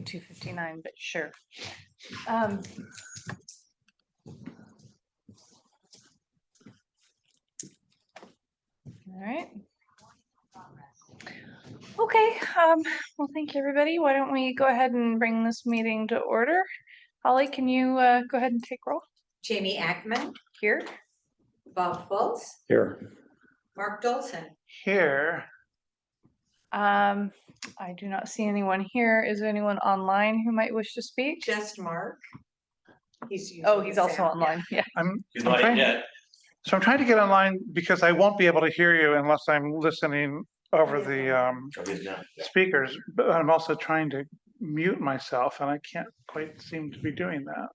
2:59, but sure. All right. Okay, well, thank you, everybody. Why don't we go ahead and bring this meeting to order? Holly, can you go ahead and take roll? Jamie Ackman, Here. Bob Fultz, Here. Mark Dolson. Here. I do not see anyone here. Is there anyone online who might wish to speak? Just Mark. He's Also online. Yeah. I'm Not trying, yet. so I'm trying to get online because I won't be able to hear you unless I'm listening over the Oh, he's now. speakers. But I'm also trying to mute myself and I can't quite seem to be doing that.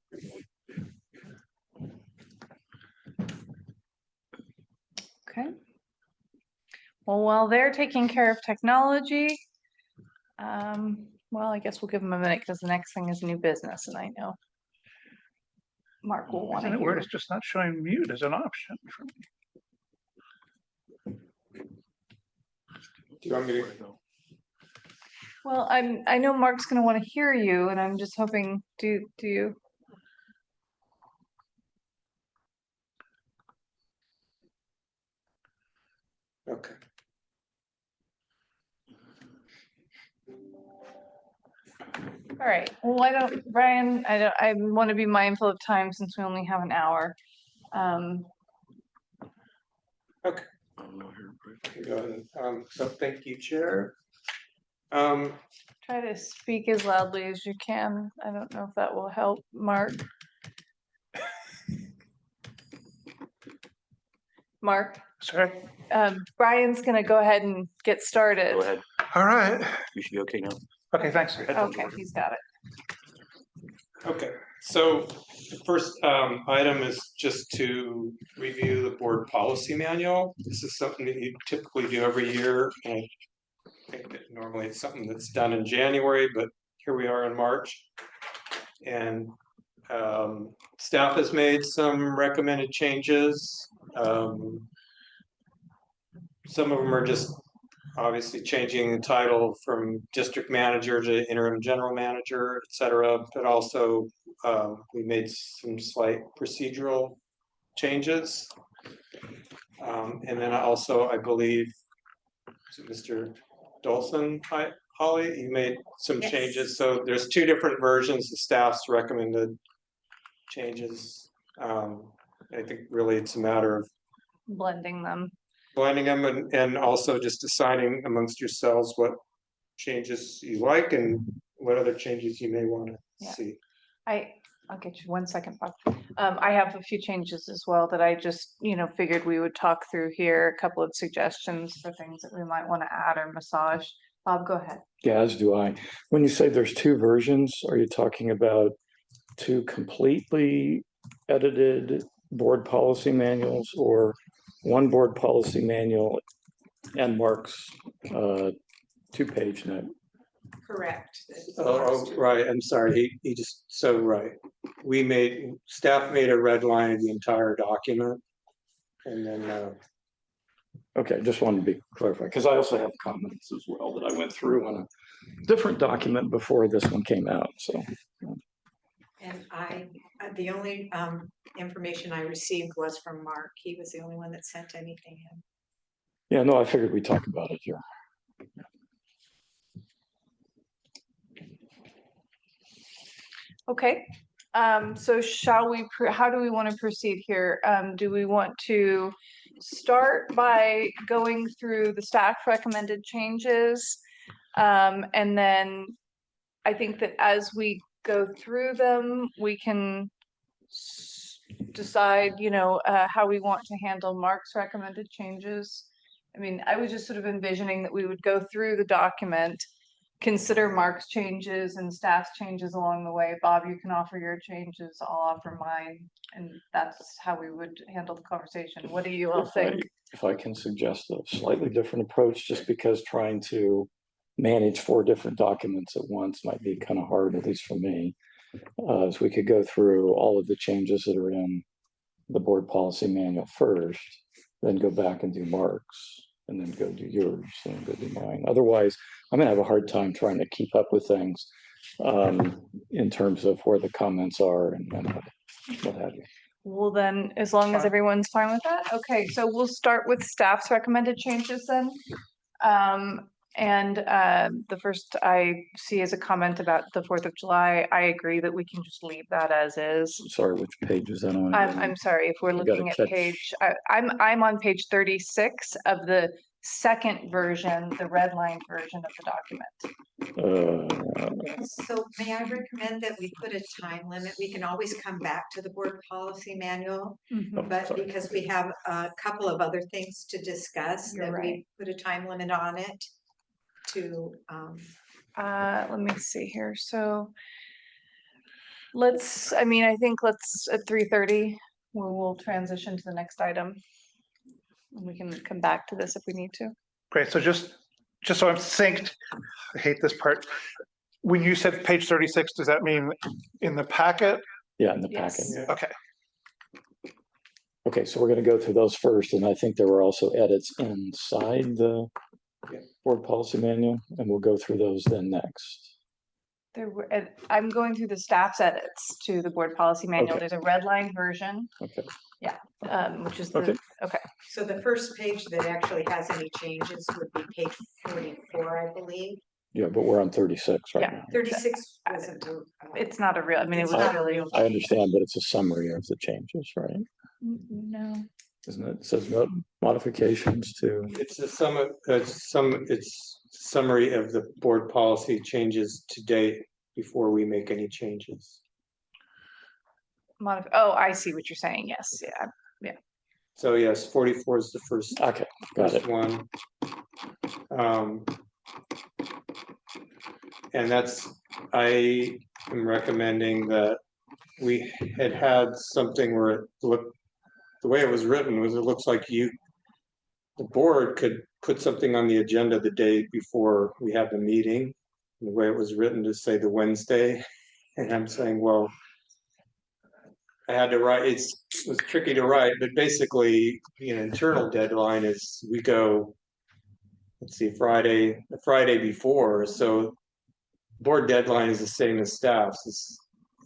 Okay. Well, while they're taking care of technology, well, I guess we'll give them a minute because the next thing is new business, and I know Mark will want to Isn't it weird? hear. It's just not showing mute as an option for me. Do you want me to go? Well, I know Mark's going to want to hear you, and I'm just hoping. Do you? Okay. All right. Well, why don't Brian? I want to be mindful of time since we only have an hour. Okay. Go ahead. So thank you, Chair. Try to speak as loudly as you can. I don't know if that will help, Mark. Mark. Sorry. Brian's going to go ahead and get started. Go ahead. All right. You should be okay now. Okay, thanks. Okay, he's got it. Okay, so the first item is just to review the board policy manual. This is something that you typically do every year. And I think that normally it's something that's done in January, but here we are in March. And staff has made some recommended changes. Some of them are just obviously changing the title from district manager to interim general manager, et cetera, but also we made some slight procedural changes. And then also, I believe, Mr. Dolson, Holly, you made some Yes. changes. So there's two different versions of staff's recommended changes. I think really it's a matter of Blending them. blending them and also just deciding amongst yourselves what changes you like and what other changes you may want to Yeah. see. I'll get you 1 second, Bob. I have a few changes as well that I just, figured we would talk through here. A couple of suggestions for things that we might want to add or massage. Bob, go ahead. Yeah, as do I. When you say there's two versions, are you talking about two completely edited board policy manuals or one board policy manual and Mark's 2-page note? Correct. Oh, right. I'm sorry. He just so right. Staff made a red line of the entire document, and then Okay, just wanted to be clarified because I also have comments as well that I went through on a different document before this one came out. So, And the only information I received was from Mark. He was the only one that sent anything in. yeah, no, I figured we'd talk about it here. Okay. So how do we want to proceed here? Do we want to start by going through the staff recommended changes? And then I think that as we go through them, we can decide, how we want to handle Mark's recommended changes. I mean, I was just sort of envisioning that we would go through the document, consider Mark's changes and staff's changes along the way. Bob, you can offer your changes, I'll offer mine, and that's how we would handle the conversation. What do you all think? If I can suggest a slightly different approach, just because trying to manage 4 different documents at once might be kind of hard, at least for me. As we could go through all of the changes that are in the board policy manual first, then go back and do Mark's, and then go do yours, and then go do mine. Otherwise, I'm gonna have a hard time trying to keep up with things in terms of where the comments are and what have you. Well, then, as long as Fine. everyone's fine with that, okay, so we'll start with staff's recommended changes then. The first I see is a comment about the 4th of July. I agree that we can just leave that as is. Sorry, which page is that on? I'm sorry, if we're You gotta looking at catch- page, I'm on page 36 of the second version, the red line version of the document. So may I recommend that we put a time limit? We can always come back to the board policy manual, but sorry. because we have a couple of other things to discuss, You're that right. we put a time limit on it to, Let me see here, so I think let's, at 3:30, we'll transition to the next item. And we can come back to this if we need to. Great, so just so I'm synced, I hate this part. When you said page 36, does that mean in the packet? Yeah, in the packet. Yes. Okay, Okay, so we're gonna go through those first, and I think there were also edits inside the Yeah. board policy manual, and we'll go through those then next. I'm going through the staff's edits to the board policy manual. Okay. There's a red line version, Okay, which is Okay. so the first page that actually has any changes would be page 44, I believe. yeah, but we're on 36 right Yeah. now. 36 wasn't. It's not a real, it It's was not a really. real I understand, but it's a summary of the changes, right? No, Isn't it? It says modifications to, It's it's summary of the board policy changes to date before we make any changes. oh, I see what you're saying, yes, yeah. So yes, 44 is the first okay, got it. first one. And that's, I am recommending that we had something where it looked, the way it was written was, it looks like the board could put something on the agenda the day before we have the meeting. The way it was written to say the Wednesday, and I'm saying, well, I had to write, it was tricky to write, but basically, the internal deadline is we go, let's see, the Friday before, so board deadline is the same as staff's.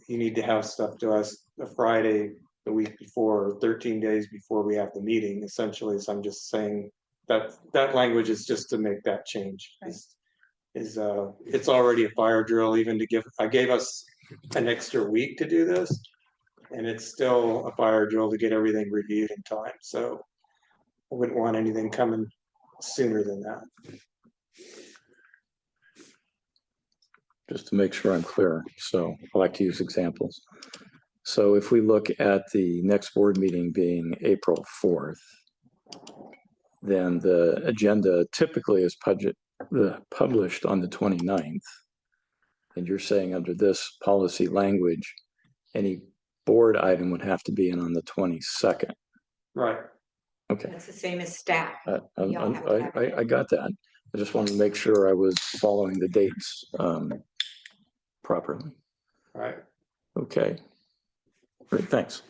You need to have stuff to us the Friday, the week before, 13 days before we have the meeting, essentially. So I'm just saying that language is just to make that change. Right. It's already a fire drill, even I gave us an extra week to do this. And it's still a fire drill to get everything reviewed in time, so I wouldn't want anything coming sooner than that. Just to make sure I'm clear, so I like to use examples. So if we look at the next board meeting being April 4th, then the agenda typically is published on the 29th. And you're saying under this policy language, any board item would have to be in on the 22nd. Right. Okay, That's the same as staff. I Y'all have to have it. got that. I just wanted to make sure I was following the dates properly. Right. Okay. Great, thanks.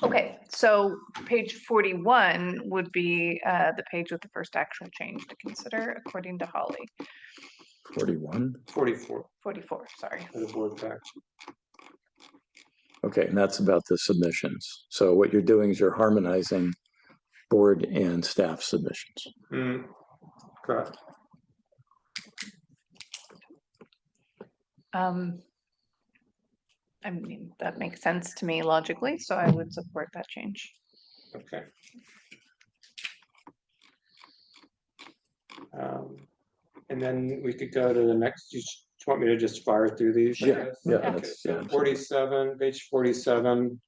Okay, so page 41 would be the page with the first actual change to consider, according to Holly. 41. 44 44, sorry. for the board pack. Okay, and that's about the submissions. So what you're doing is you're harmonizing board and staff submissions. Correct. I mean, that makes sense to me logically, so I would support that change. Okay. And then we could go to the next, do you want me to just fire through these? I Yeah, guess? yeah, Okay, that's- so yeah, absolutely. 47, page 47.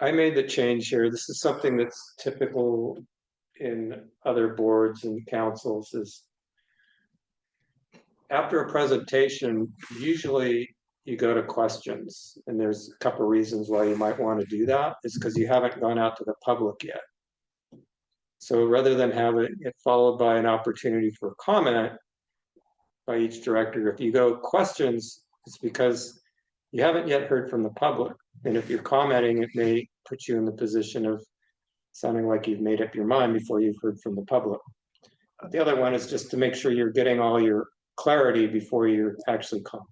I made the change here. This is something that's typical in other boards and councils is after a presentation, usually you go to questions, and there's a couple reasons why you might want to do that. It's because you haven't gone out to the public yet. So rather than have it followed by an opportunity for comment by each director, if you go questions, it's because you haven't yet heard from the public. And if you're commenting, it may put you in the position of sounding like you've made up your mind before you've heard from the public. The other one is just to make sure you're getting all your clarity before you actually comment.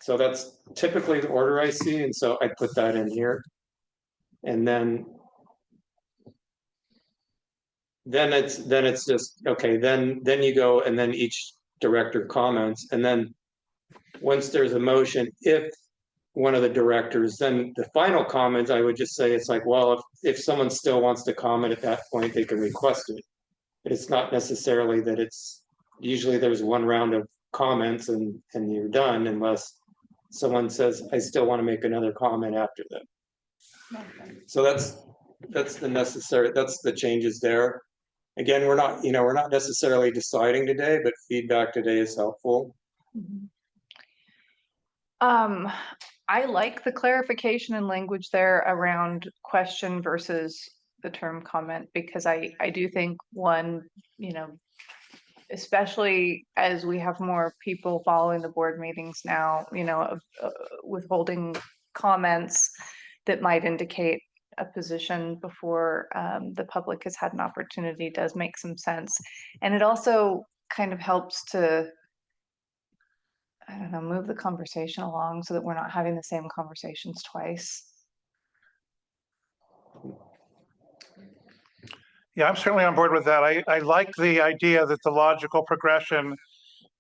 So that's typically the order I see, and so I put that in here. And then it's just, okay, then you go and then each director comments, and then once there's a motion, if one of the directors, then the final comments, I would just say, it's like, well, if someone still wants to comment at that point, they can request it. But it's not necessarily that it's, usually there's one round of comments and you're done unless someone says, I still want to make another comment after that. So that's the necessary, that's the changes there. Again, we're not necessarily deciding today, but feedback today is helpful. I like the clarification and language there around question versus the term comment, because I do think one, especially as we have more people following the board meetings now, withholding comments that might indicate a position before the public has had an opportunity does make some sense. And it also kind of helps to, I don't know, move the conversation along so that we're not having the same conversations twice. Yeah, I'm certainly on board with that. I like the idea that the logical progression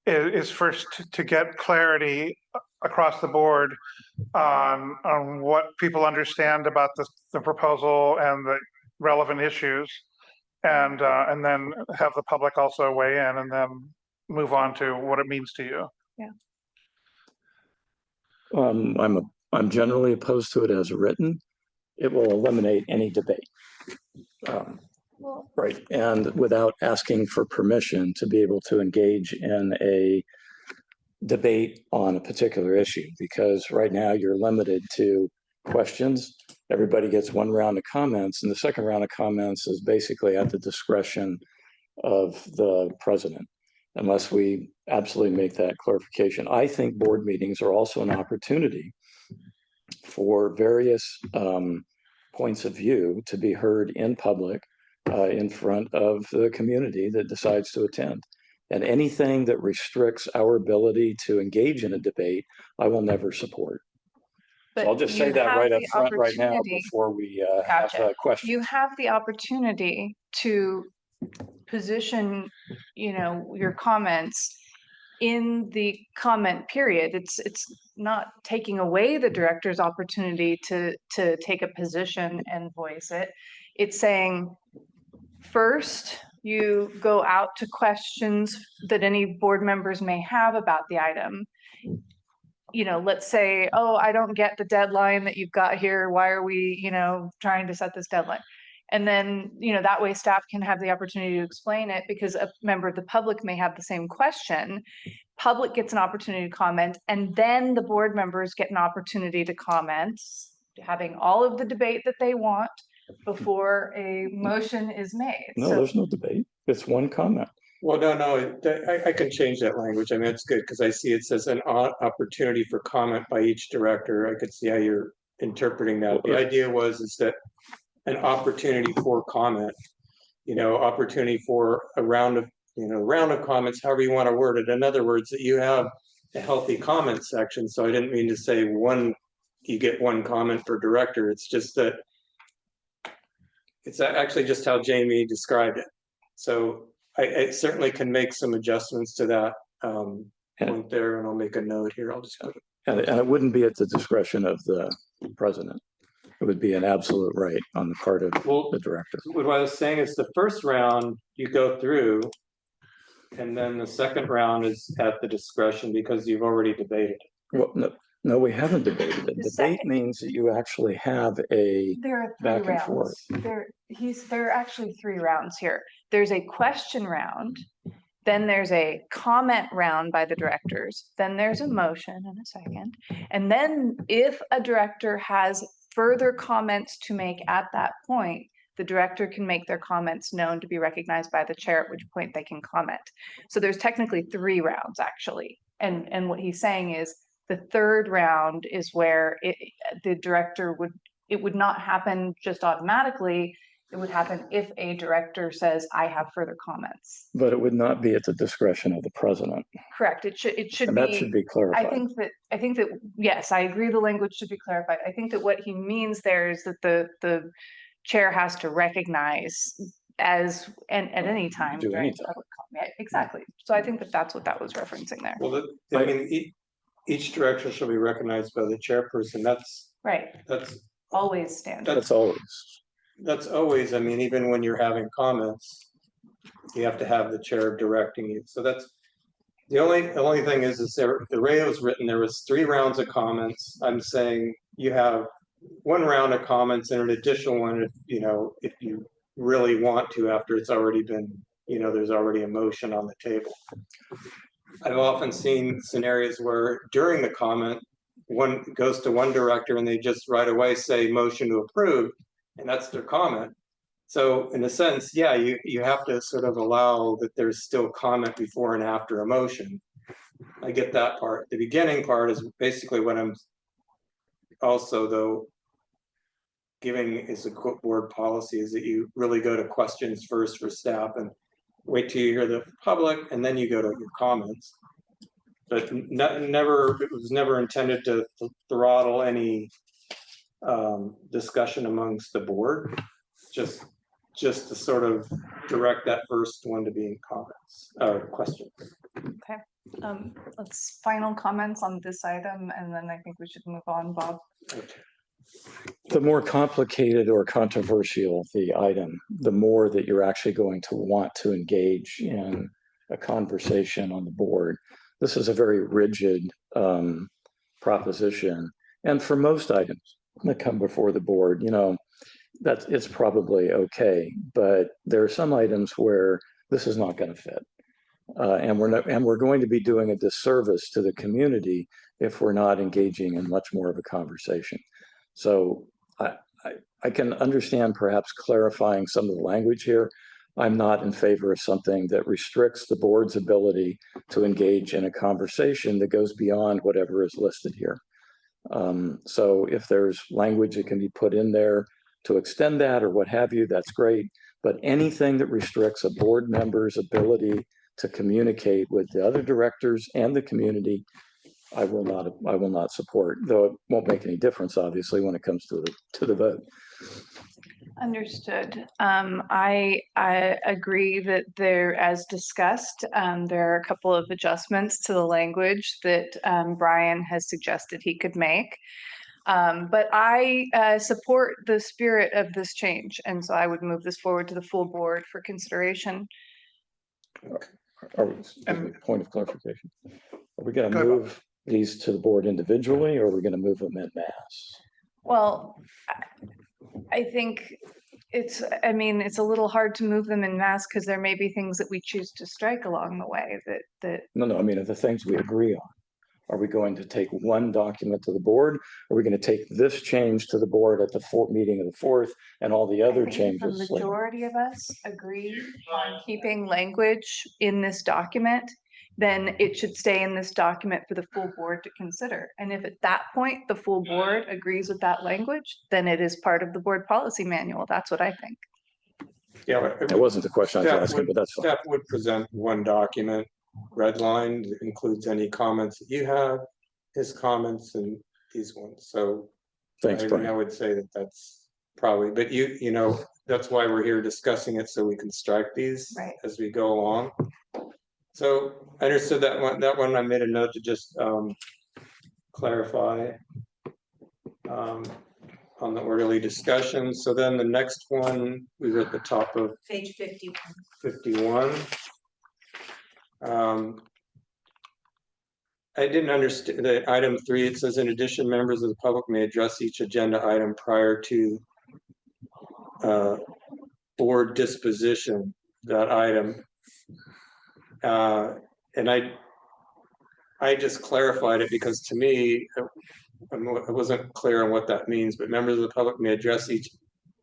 is first to get clarity across the board on what people understand about the proposal and the relevant issues, and then have the public also weigh in, and then move on to what it means to you. I'm generally opposed to it as written. It will eliminate any debate. Right, and without asking for permission to be able to engage in a debate on a particular issue, because right now you're limited to questions. Everybody gets one round of comments, and the second round of comments is basically at the discretion of the president, unless we absolutely make that clarification. I think board meetings are also an opportunity for various points of view to be heard in public, in front of the community that decides to attend. And anything that restricts our ability to engage in a debate, I will never support. So I'll just say that right up front right now before we have a question. You have the opportunity to position, your comments in the comment period. It's not taking away the director's opportunity to take a position and voice it. It's saying, first, you go out to questions that any board members may have about the item. Let's say, oh, I don't get the deadline that you've got here. Why are we, trying to set this deadline? And then, that way staff can have the opportunity to explain it, because a member of the public may have the same question. Public gets an opportunity to comment, and then the board members get an opportunity to comment, having all of the debate that they want before a motion is made. No, there's no debate. It's one comment. Well, no, I can change that language. I mean, it's good because I see it says an opportunity for comment by each director. I could see how you're interpreting that. The idea is that an opportunity for comment, opportunity for a round of comments, however you want to word it. In other words, that you have a healthy comment section. So I didn't mean to say you get one comment per director. It's just that it's actually just how Jamie described it. So I certainly can make some adjustments to that point there, and I'll make a note here. I'll just put it. And it wouldn't be at the discretion of the president. It would be an absolute right on the part of the director. What I was saying is the first round you go through, and then the second round is at the discretion because you've already debated it. Well, no, we haven't debated it. Debate means that you actually have a There are back three and forth. rounds. There are actually 3 rounds here. There's a question round, then there's a comment round by the directors, then there's a motion in a second. And then if a director has further comments to make at that point, the director can make their comments known to be recognized by the chair, at which point they can comment. So there's technically 3 rounds actually. And what he's saying is the third round is where the director would not happen just automatically. It would happen if a director says, I have further comments. But it would not be at the discretion of the president, Correct, it should and that should be I clarified. think that, yes, I agree the language should be clarified. I think that what he means there is that the chair has to recognize as, and at any time Do during anytime. public comment. Exactly. So I think that that's what that was referencing there. Well, I mean, each director shall be recognized by the chairperson. Right, That's always standard. That's always. That's always, I mean, even when you're having comments, you have to have the chair directing you. So that's the only thing is there, the way it was written, there was 3 rounds of comments. I'm saying you have 1 round of comments and an additional one, if you really want to, after it's already been, there's already a motion on the table. I've often seen scenarios where during the comment, one goes to one director and they just right away say motion to approve, and that's their comment. So in a sense, yeah, you have to sort of allow that there's still comment before and after a motion. I get that part. The beginning part is basically what I'm also, though, giving is a board policy, is that you really go to questions first for staff and wait till you hear the public and then you go to your comments. But it was never intended to throttle any discussion amongst the board, just to sort of direct that first one to being comments or questions. Let's final comments on this item, and then I think we should move on, Bob. Okay. The more complicated or controversial the item, the more that you're actually going to want to engage in a conversation on the board. This is a very rigid proposition. And for most items that come before the board, it's probably okay. But there are some items where this is not going to fit. And we're going to be doing a disservice to the community if we're not engaging in much more of a conversation. So I can understand perhaps clarifying some of the language here. I'm not in favor of something that restricts the board's ability to engage in a conversation that goes beyond whatever is listed here. So if there's language that can be put in there to extend that or what have you, that's great. But anything that restricts a board member's ability to communicate with the other directors and the community, I will not support, though it won't make any difference, obviously, when it comes to the vote. Understood. I agree that there, as discussed, there are a couple of adjustments to the language that Brian has suggested he could make. But I support the spirit of this change, and so I would move this forward to the full board for consideration. Point of clarification. Are we going Go to ahead, move these to the board individually, or are we going to move them en masse? Well, I think it's a little hard to move them in mass because there may be things that we choose to strike along the way that. No, I mean, the things we agree on. Are we going to take one document to the board? Are we going to take this change to the board at the meeting of the 4th and all the other changes? The majority of us agree on keeping language in this document, then it should stay in this document for the full board to consider. And if at that point the full board agrees with that language, then it is part of the board policy manual. That's what I think. Yeah, That wasn't the question I was asking, but that's fine. Staff would present one document, redlined, that includes any comments that you have, his comments, and these ones. So Thanks, I Brian. would say that that's probably, but that's why we're here discussing it, so we can strike these Right. as we go along. So I understood that one. That one I made a note to just clarify on the orderly discussion. So then the next one, we were at the top of Page 51. 51. I didn't understand the item 3. It says, in addition, members of the public may address each agenda item prior to board disposition, that item. And I just clarified it because to me, I wasn't clear on what that means, but members of the public may address each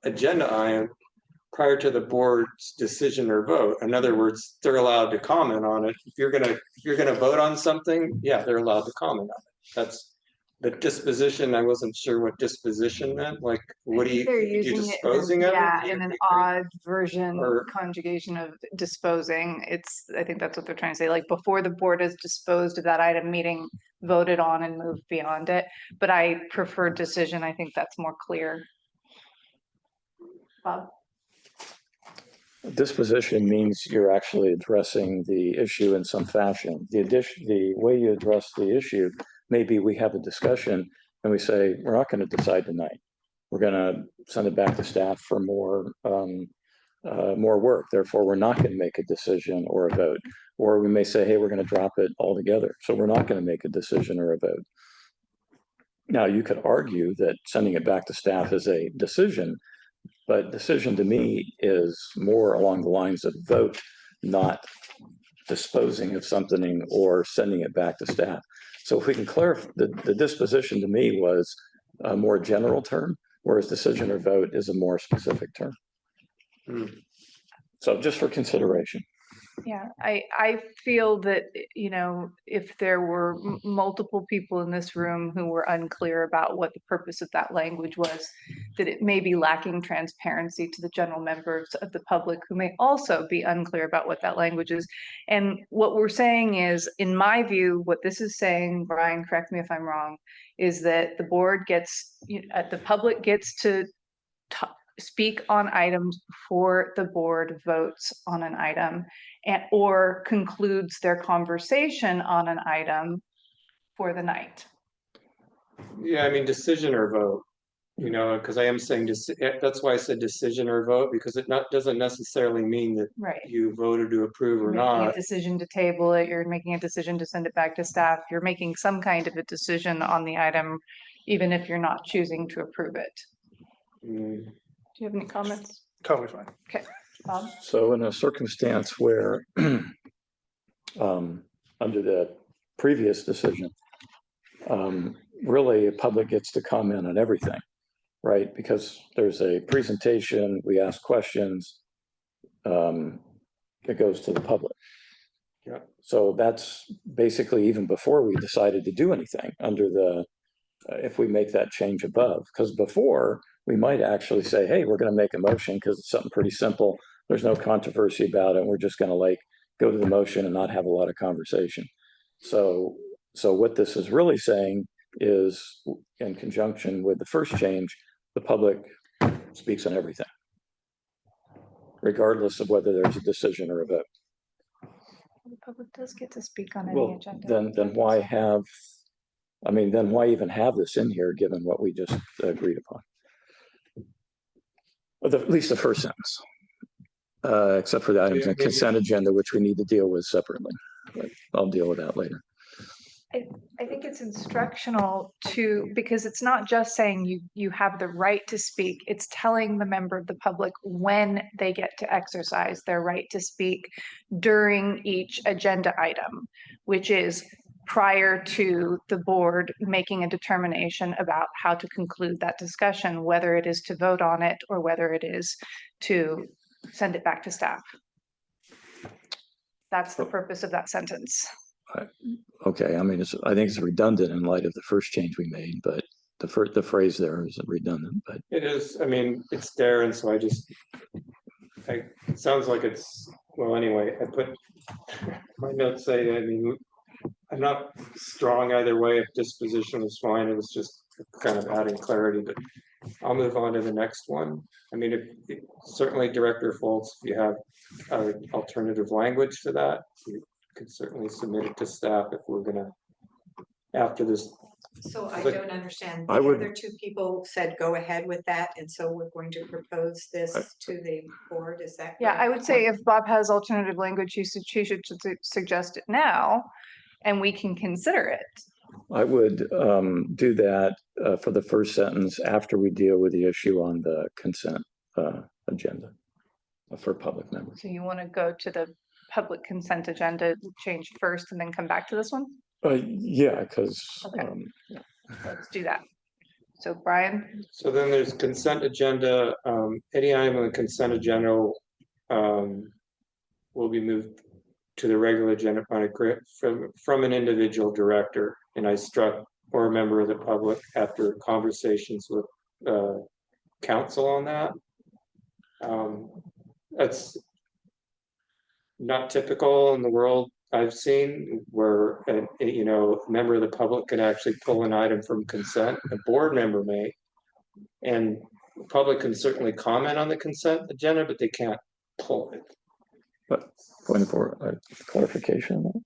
agenda item prior to the board's decision or vote. In other words, they're allowed to comment on it. If you're gonna vote on something, yeah, they're allowed to comment on it. the disposition, I wasn't sure what disposition meant, like, what do you, They're you using it in disposing an- of it? yeah, Do you in an agree? odd version Or- conjugation of disposing. I think that's what they're trying to say, like before the board has disposed of that item, meeting voted on and moved beyond it. But I prefer decision. I think that's more clear. Bob? Disposition means you're actually addressing the issue in some fashion. The way you address the issue, maybe we have a discussion and we say, we're not going to decide tonight. We're going to send it back to staff for more work. Therefore, we're not going to make a decision or a vote. Or we may say, hey, we're going to drop it altogether. So we're not going to make a decision or a vote. Now, you could argue that sending it back to staff is a decision, but decision to me is more along the lines of vote, not disposing of something or sending it back to staff. So if we can clarify, the disposition to me was a more general term, whereas decision or vote is a more specific term. So just for consideration. Yeah, I feel that, if there were multiple people in this room who were unclear about what the purpose of that language was, that it may be lacking transparency to the general members of the public who may also be unclear about what that language is. And what we're saying is, in my view, what this is saying, Brian, correct me if I'm wrong, is that the board gets, the public gets to speak on items before the board votes on an item or concludes their conversation on an item for the night. Yeah, I mean, decision or vote, because I am saying, that's why I said decision or vote, because it doesn't necessarily mean that Right. you voted to approve or You're making not. a decision to table it, you're making a decision to send it back to staff, you're making some kind of a decision on the item, even if you're not choosing to approve it. Mm, Do you have any comments? Totally fine. Okay, Bob? So in a circumstance where under the previous decision, really the public gets to comment on everything, right? Because there's a presentation, we ask questions, it goes to the public. Yeah. So that's basically even before we decided to do anything under the, if we make that change above, because before we might actually say, hey, we're going to make a motion because it's something pretty simple. There's no controversy about it. We're just going to go to the motion and not have a lot of conversation. So what this is really saying is, in conjunction with the first change, the public speaks on everything, regardless of whether there's a decision or a vote. The public does get to speak on any Well, agenda. then why even have this in here, given what we just agreed upon? At least the first sentence, except for the items in the consent agenda, which we need to deal with separately. But I'll deal with that later. I think it's instructional because it's not just saying you have the right to speak, it's telling the member of the public when they get to exercise their right to speak during each agenda item, which is prior to the board making a determination about how to conclude that discussion, whether it is to vote on it or whether it is to send it back to staff. That's the purpose of that sentence. Okay, I mean, I think it's redundant in light of the first change we made, but the phrase there isn't redundant, but. It is, I mean, it's there, and so it sounds like well, anyway, I put, my notes say, I mean, I'm not strong either way, if disposition was fine, it was just kind of adding clarity, but I'll move on to the next one. I mean, certainly Director Foltz, if you have alternative language to that, you could certainly submit it to staff if we're gonna, after this. So I But don't understand. I The would- other two people said go ahead with that, and so we're going to propose this to the board, is that? Yeah, I correct? would say if Bob has alternative language, she should suggest it now, and we can consider it. I would do that for the first sentence after we deal with the issue on the consent agenda for public members. So you want to go to the public consent agenda change first and then come back to this one? Yeah, because Okay. Let's do that. So Brian, So then there's consent agenda, any item on the consent agenda will be moved to the regular agenda from an individual director, and I struck or a member of the public after conversations with council on that. That's not typical in the world I've seen, where a member of the public can actually pull an item from consent. A board member may, and the public can certainly comment on the consent agenda, but they can't pull it. But point for clarification on that.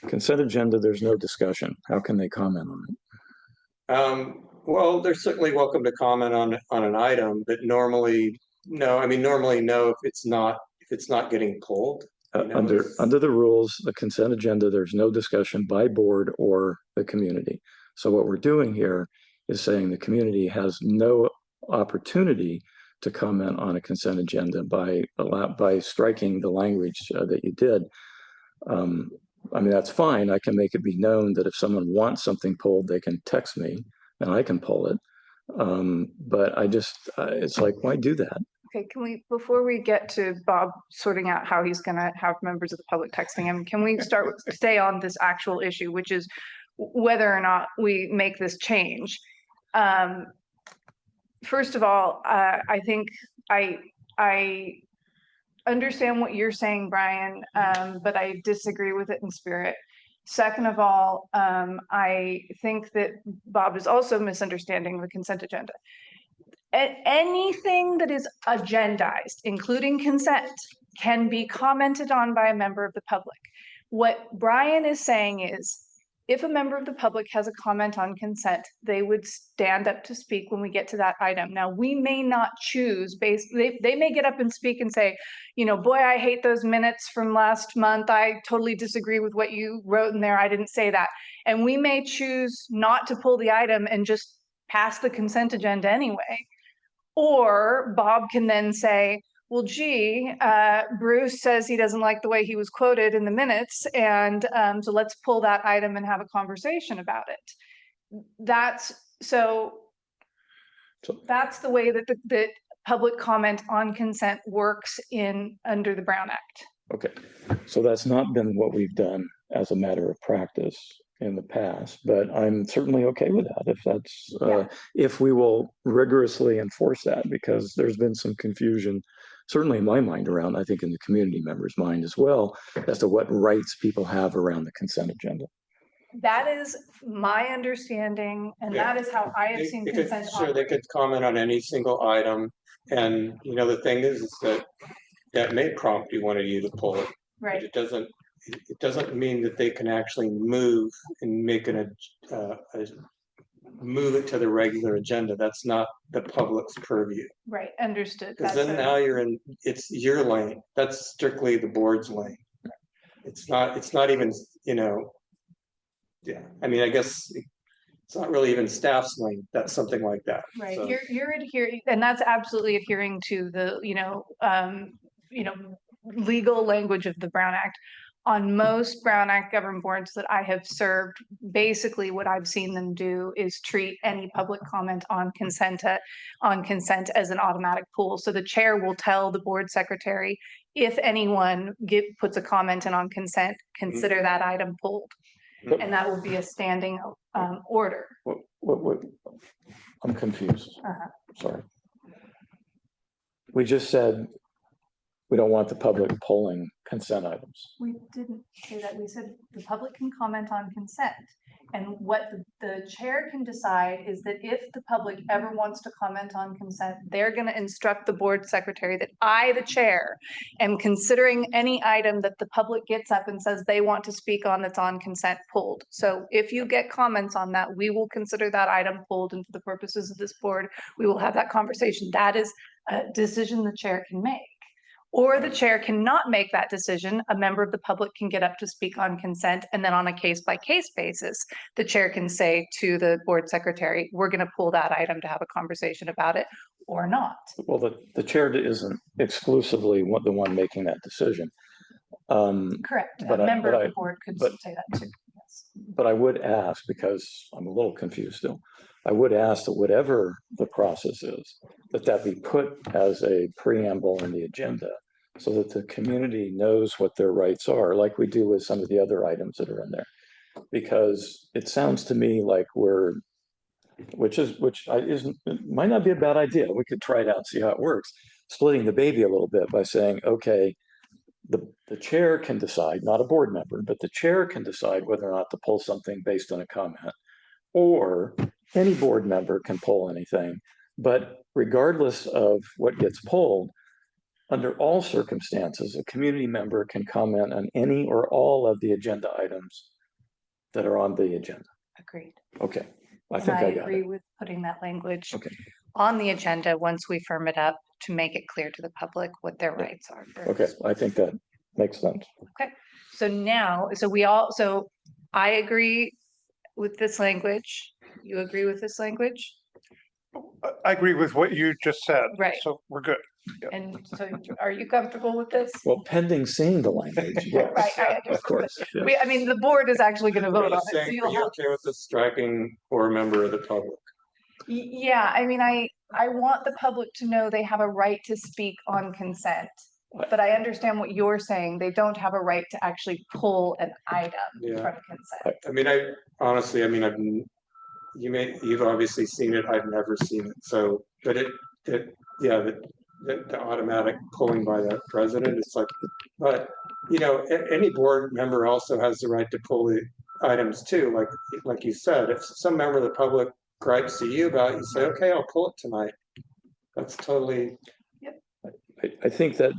Consent agenda, there's no discussion. How can they comment on it? Well, they're certainly welcome to comment on an item, but normally no. I mean, normally no if it's not getting pulled. Under the rules, the consent agenda, there's no discussion by board or the community. So what we're doing here is saying the community has no opportunity to comment on a consent agenda by striking the language that you did. I mean, that's fine. I can make it be known that if someone wants something pulled, they can text me and I can pull it. But it's like, why do that? Okay, can we, before we get to Bob sorting out how he's gonna have members of the public texting him, can we stay on this actual issue, which is whether or not we make this change? First of all, I think I understand what you're saying, Brian, but I disagree with it in spirit. Second of all, I think that Bob is also misunderstanding the consent agenda. Anything that is agendized, including consent, can be commented on by a member of the public. What Brian is saying is, if a member of the public has a comment on consent, they would stand up to speak when we get to that item. Now, we may not choose they may get up and speak and say, boy, I hate those minutes from last month. I totally disagree with what you wrote in there. I didn't say that. And we may choose not to pull the item and just pass the consent agenda anyway. Or Bob can then say, well, gee, Bruce says he doesn't like the way he was quoted in the minutes, and so let's pull that item and have a conversation about it. That's the way that the public comment on consent works under the Brown Act. Okay, so that's not been what we've done as a matter of practice in the past, but I'm certainly okay with that if that's if we will rigorously enforce that, because there's been some confusion, certainly in my mind around, I think in the community members' mind as well, as to what rights people have around the consent agenda. That is my understanding, and that is how I have seen consent. Sure, they could comment on any single item, and the thing is that may prompt one of you to pull it. Right. But it doesn't mean that they can actually move and make move it to the regular agenda. That's not the public's purview. Right, understood. Because then now it's your lane. That's strictly the board's lane. It's not even, I mean, I guess it's not really even staff's lane. That's something like that. Right, So, you're adhering, and that's absolutely adhering to the, legal language of the Brown Act. On most Brown Act governed boards that I have served, basically what I've seen them do is treat any public comment on consent as an automatic pull. So the chair will tell the board secretary, if anyone puts a comment in on consent, consider that item pulled. And that will be a standing order. What I'm confused. Sorry. We just said we don't want the public pulling consent items. We didn't say that. We said the public can comment on consent. And what the chair can decide is that if the public ever wants to comment on consent, they're going to instruct the board secretary that I, the chair, am considering any item that the public gets up and says they want to speak on that's on consent pulled. So if you get comments on that, we will consider that item pulled, and for the purposes of this board, we will have that conversation. That is a decision the chair can make. Or the chair cannot make that decision. A member of the public can get up to speak on consent, and then on a case-by-case basis, the chair can say to the board secretary, we're going to pull that item to have a conversation about it, or not. Well, the chair isn't exclusively the one making that decision. Correct. A member of the board could say that too. Yes. But I would ask, because I'm a little confused still, I would ask that whatever the process is, that be put as a preamble in the agenda so that the community knows what their rights are, like we do with some of the other items that are in there. because it sounds to me like which might not be a bad idea. We could try it out and see how it works. Splitting the baby a little bit by saying, okay, the chair can decide, not a board member, but the chair can decide whether or not to pull something based on a comment, or any board member can pull anything. But regardless of what gets pulled, under all circumstances, a community member can comment on any or all of the agenda items that are on the agenda. Agreed. Okay, I And think I I got agree it. with putting that language Okay. on the agenda once we firm it up to make it clear to the public what their rights are. for Okay, this. I think that makes sense. So now, so I agree with this language. You agree with this language? I agree with what you just said. Right. So we're good. And so are you comfortable with this? Well, pending seeing the language, yes, Right, I of understand. course. yes. I mean, the board is actually gonna vote on it. So Saying, you'll are you have, okay with this striking or a member of the public? yeah, I mean, I want the public to know they have a right to speak on consent. But I understand what you're saying. They don't have a right to actually pull an item Yeah. from consent. I mean, I honestly, I mean, you've obviously seen it, I've never seen it, so, but yeah, the automatic pulling by the president, it's like, but, any board member also has the right to pull the items too, like you said, if some member of the public gripes to you about it, you say, okay, I'll pull it tonight. That's totally, I think that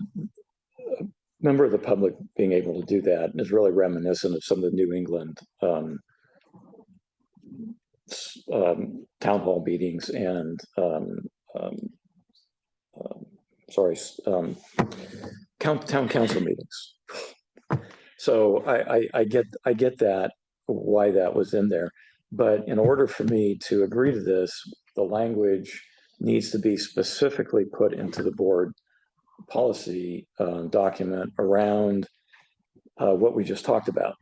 a member of the public being able to do that is really reminiscent of some of the New England town hall meetings and town council meetings. So I get that, why that was in there. But in order for me to agree to this, the language needs to be specifically put into the board policy document around what we just talked about.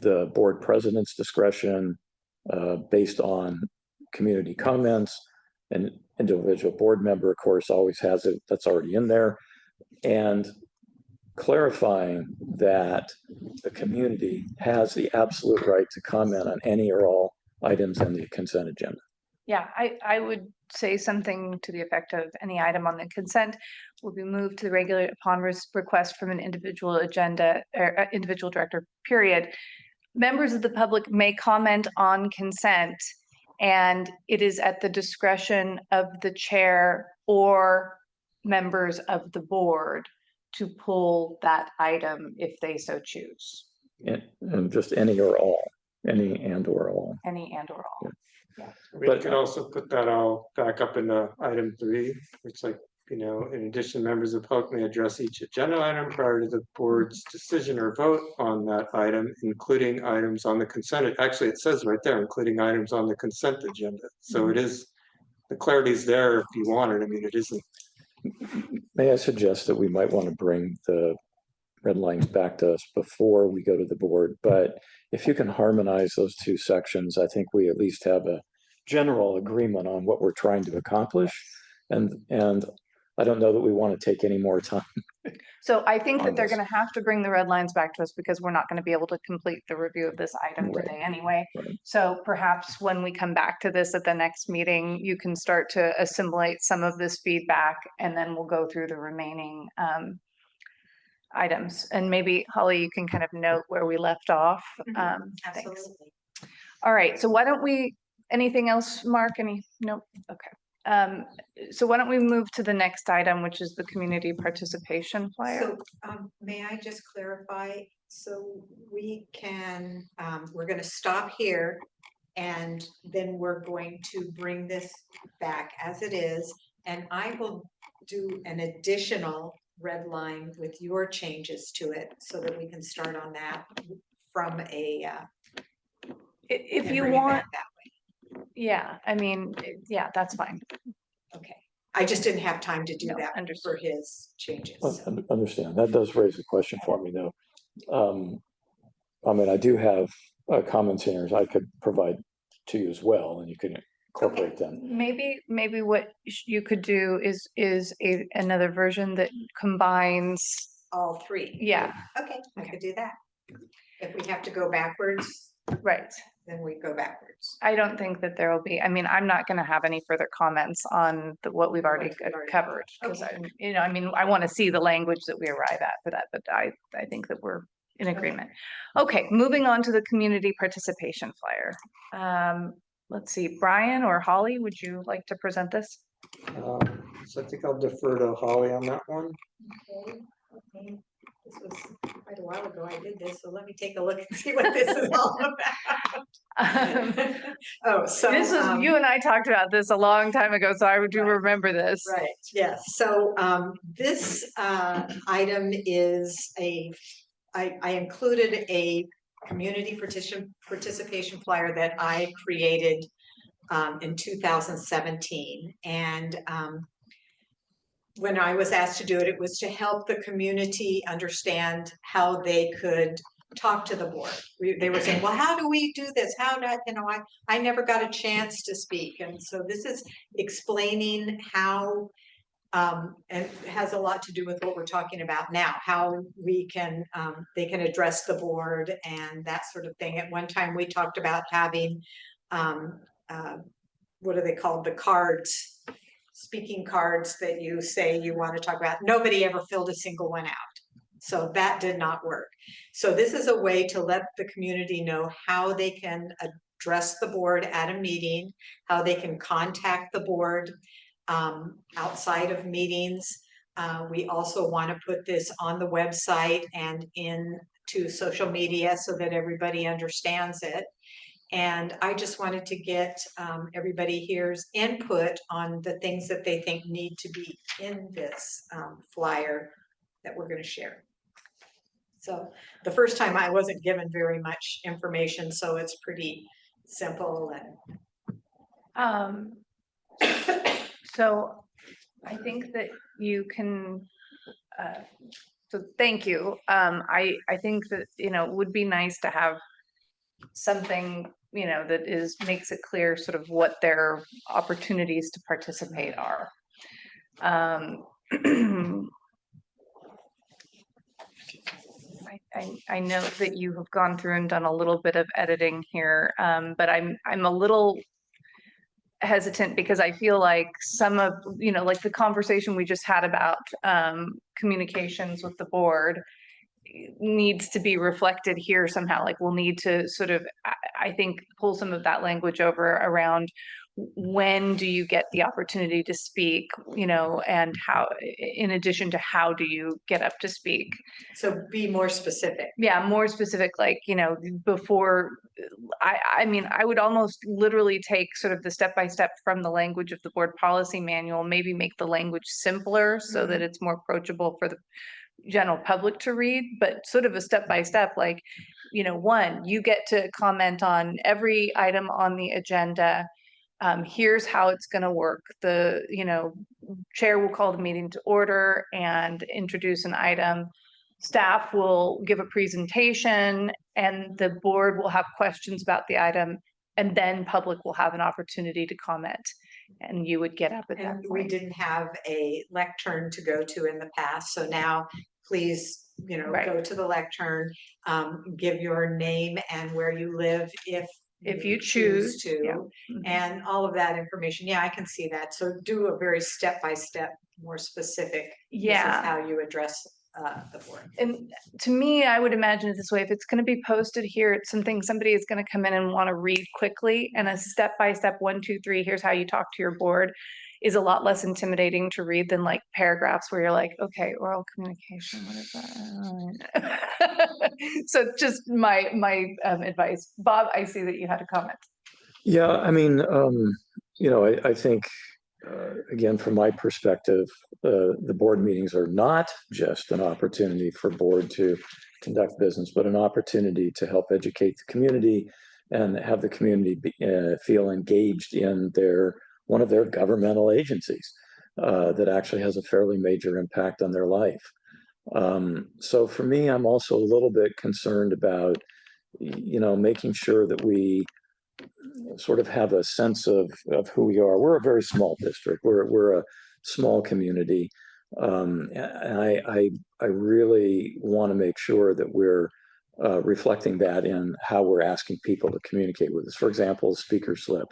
The board president's discretion based on community comments, and individual board member, of course, always has it. That's already in there. And clarifying that the community has the absolute right to comment on any or all items on the consent agenda. Yeah, I would say something to the effect of any item on the consent will be moved to the regular upon request from an individual agenda or individual director, period. Members of the public may comment on consent, and it is at the discretion of the chair or members of the board to pull that item if they so choose, And just any or all, any and or all. any and or all. we could also put that all back up into item 3, it's like, in addition, members of the public may address each agenda item prior to the board's decision or vote on that item, including items on the consent. Actually, it says right there, including items on the consent agenda. So it is, the clarity's there if you want it. I mean, it isn't. May I suggest that we might want to bring the red lines back to us before we go to the board, but if you can harmonize those two sections, I think we at least have a general agreement on what we're trying to accomplish. And I don't know that we want to take any more time. So I think that On they're this. gonna have to bring the red lines back to us because we're not gonna be able to complete the review of this item Right. today anyway. Right. So perhaps when we come back to this at the next meeting, you can start to assimilate some of this feedback and then we'll go through the remaining items. And maybe Holly, you can kind of note where we left off. Thanks. Absolutely. All right, so why don't we, anything else, Mark? Nope, okay. So why don't we move to the next item, which is the community participation flyer? So, may I just clarify? So we can, we're gonna stop here and then we're going to bring this back as it is. And I will do an additional red line with your changes to it so that we can start on that from a. If and you bring it want, back that way. yeah, I mean, yeah, that's fine. Okay, I just didn't have time to do No, that understood. for his changes. Understand. That does raise a question for me, though. I mean, I do have comments here I could provide to you as well, and you can incorporate them. Maybe what you could do is another version that combines, All 3. yeah. Okay, I could do that. If we have to go backwards, Right. then we go backwards. I don't think that there will be, I mean, I'm not gonna have any further comments on what we've already What we've already covered. Cause Okay. I, you know, I mean, I want to see the language that we arrive at for that, but I think that we're in Okay. agreement. Okay, moving on to the community participation flyer. Let's see, Brian or Holly, would you like to present this? So I think I'll defer to Holly on that one. Okay. This was quite a while ago I did this, so let me take a look and see what this is all Um, about. Oh, so. This was, you and I talked about this a long time ago, so I do Right. remember this. Right, yes, so this item is I included a community participation flyer that I created in 2017. And when I was asked to do it, it was to help the community understand how they could talk to the board. They were saying, well, how do we do this? How do I never got a chance to speak. And so this is explaining how, and it has a lot to do with what we're talking about now, how we can, they can address the board and that sort of thing. At one time, we talked about having, what are they called? The cards, speaking cards that you say you want to talk about. Nobody ever filled a single one out. So that did not work. So this is a way to let the community know how they can address the board at a meeting, how they can contact the board outside of meetings. We also want to put this on the website and into social media so that everybody understands it. And I just wanted to get everybody here's input on the things that they think need to be in this flyer that we're going to share. So the first time I wasn't given very much information, so it's pretty simple. And So I think that you can, so thank you. I think that, you know, it would be nice to have something, you know, that makes it clear sort of what their opportunities to participate are. I know that you have gone through and done a little bit of editing here, but I'm a little hesitant because I feel like some of, you know, like the conversation we just had about communications with the board needs to be reflected here somehow. Like we'll need to sort of, I think, pull some of that language over around when do you get the opportunity to speak, you know, and how, in addition to how do you get up to speak. so be more specific. Yeah, more specific, like, you know, before, I mean, I would almost literally take sort of the step-by-step from the language of the board policy manual, maybe make the language simpler so that it's more approachable for the general public to read, but sort of a step-by-step, like, you know, one, you get to comment on every item on the agenda. Here's how it's going to work. The, you know, chair will call the meeting to order and introduce an item. Staff will give a presentation and the board will have questions about the item, and then public will have an opportunity to comment and you would get up at that And we point. didn't have a lectern to go to in the past, so now please, you know, Right. go to the lectern, give your name and where you live if you choose, to, yeah. and all of that information. Yeah, I can see that. So do a very step-by-step, more specific. This is Yeah. how you address the board. And to me, I would imagine it this way, if it's going to be posted here, it's something somebody is going to come in and want to read quickly, and a step-by-step 1, 2, 3, here's how you talk to your board is a lot less intimidating to read than like paragraphs where you're like, okay, oral communication, what is that? So just my advice. Bob, I see that you had a comment. Yeah, I mean, you know, I think, again, from my perspective, the board meetings are not just an opportunity for board to conduct business, but an opportunity to help educate the community and have the community feel engaged in one of their governmental agencies that actually has a fairly major impact on their life. So for me, I'm also a little bit concerned about, you know, making sure that we sort of have a sense of who we are. We're a very small district. We're a small community. And I really want to make sure that we're reflecting that in how we're asking people to communicate with us. For example, speaker slip.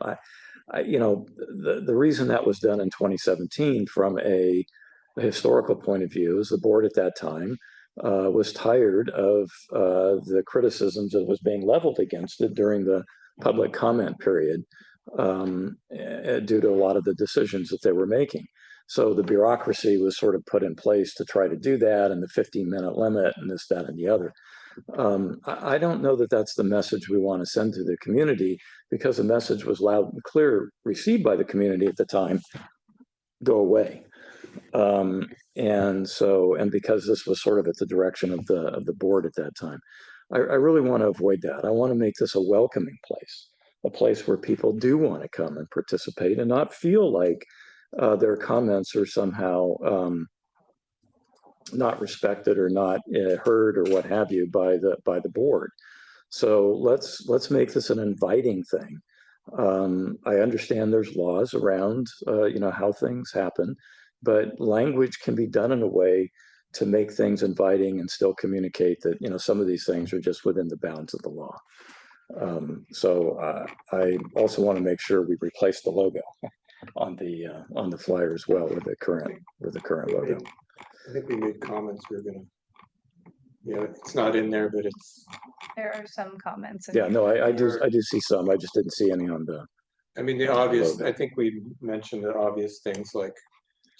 The reason that was done in 2017 from a historical point of view is the board at that time was tired of the criticisms that was being leveled against it during the public comment period due to a lot of the decisions that they were making. So the bureaucracy was sort of put in place to try to do that, and the 15-minute limit and this, that, and the other. I don't know that that's the message we want to send to the community, because the message was loud and clear, received by the community at the time, go away. And because this was sort of at the direction of the board at that time, I really want to avoid that. I want to make this a welcoming place, a place where people do want to come and participate and not feel like their comments are somehow not respected or not heard or what have you by the board. So let's make this an inviting thing. I understand there's laws around how things happen, but language can be done in a way to make things inviting and still communicate that some of these things are just within the bounds of the law. So I also want to make sure we replace the logo on the flyer as well with the current logo. I think we made comments, we're gonna, it's not in there, but it's, There are some comments. Yeah, no, I do see some. I just didn't see any on the. I mean, the obvious, I think we mentioned the obvious things like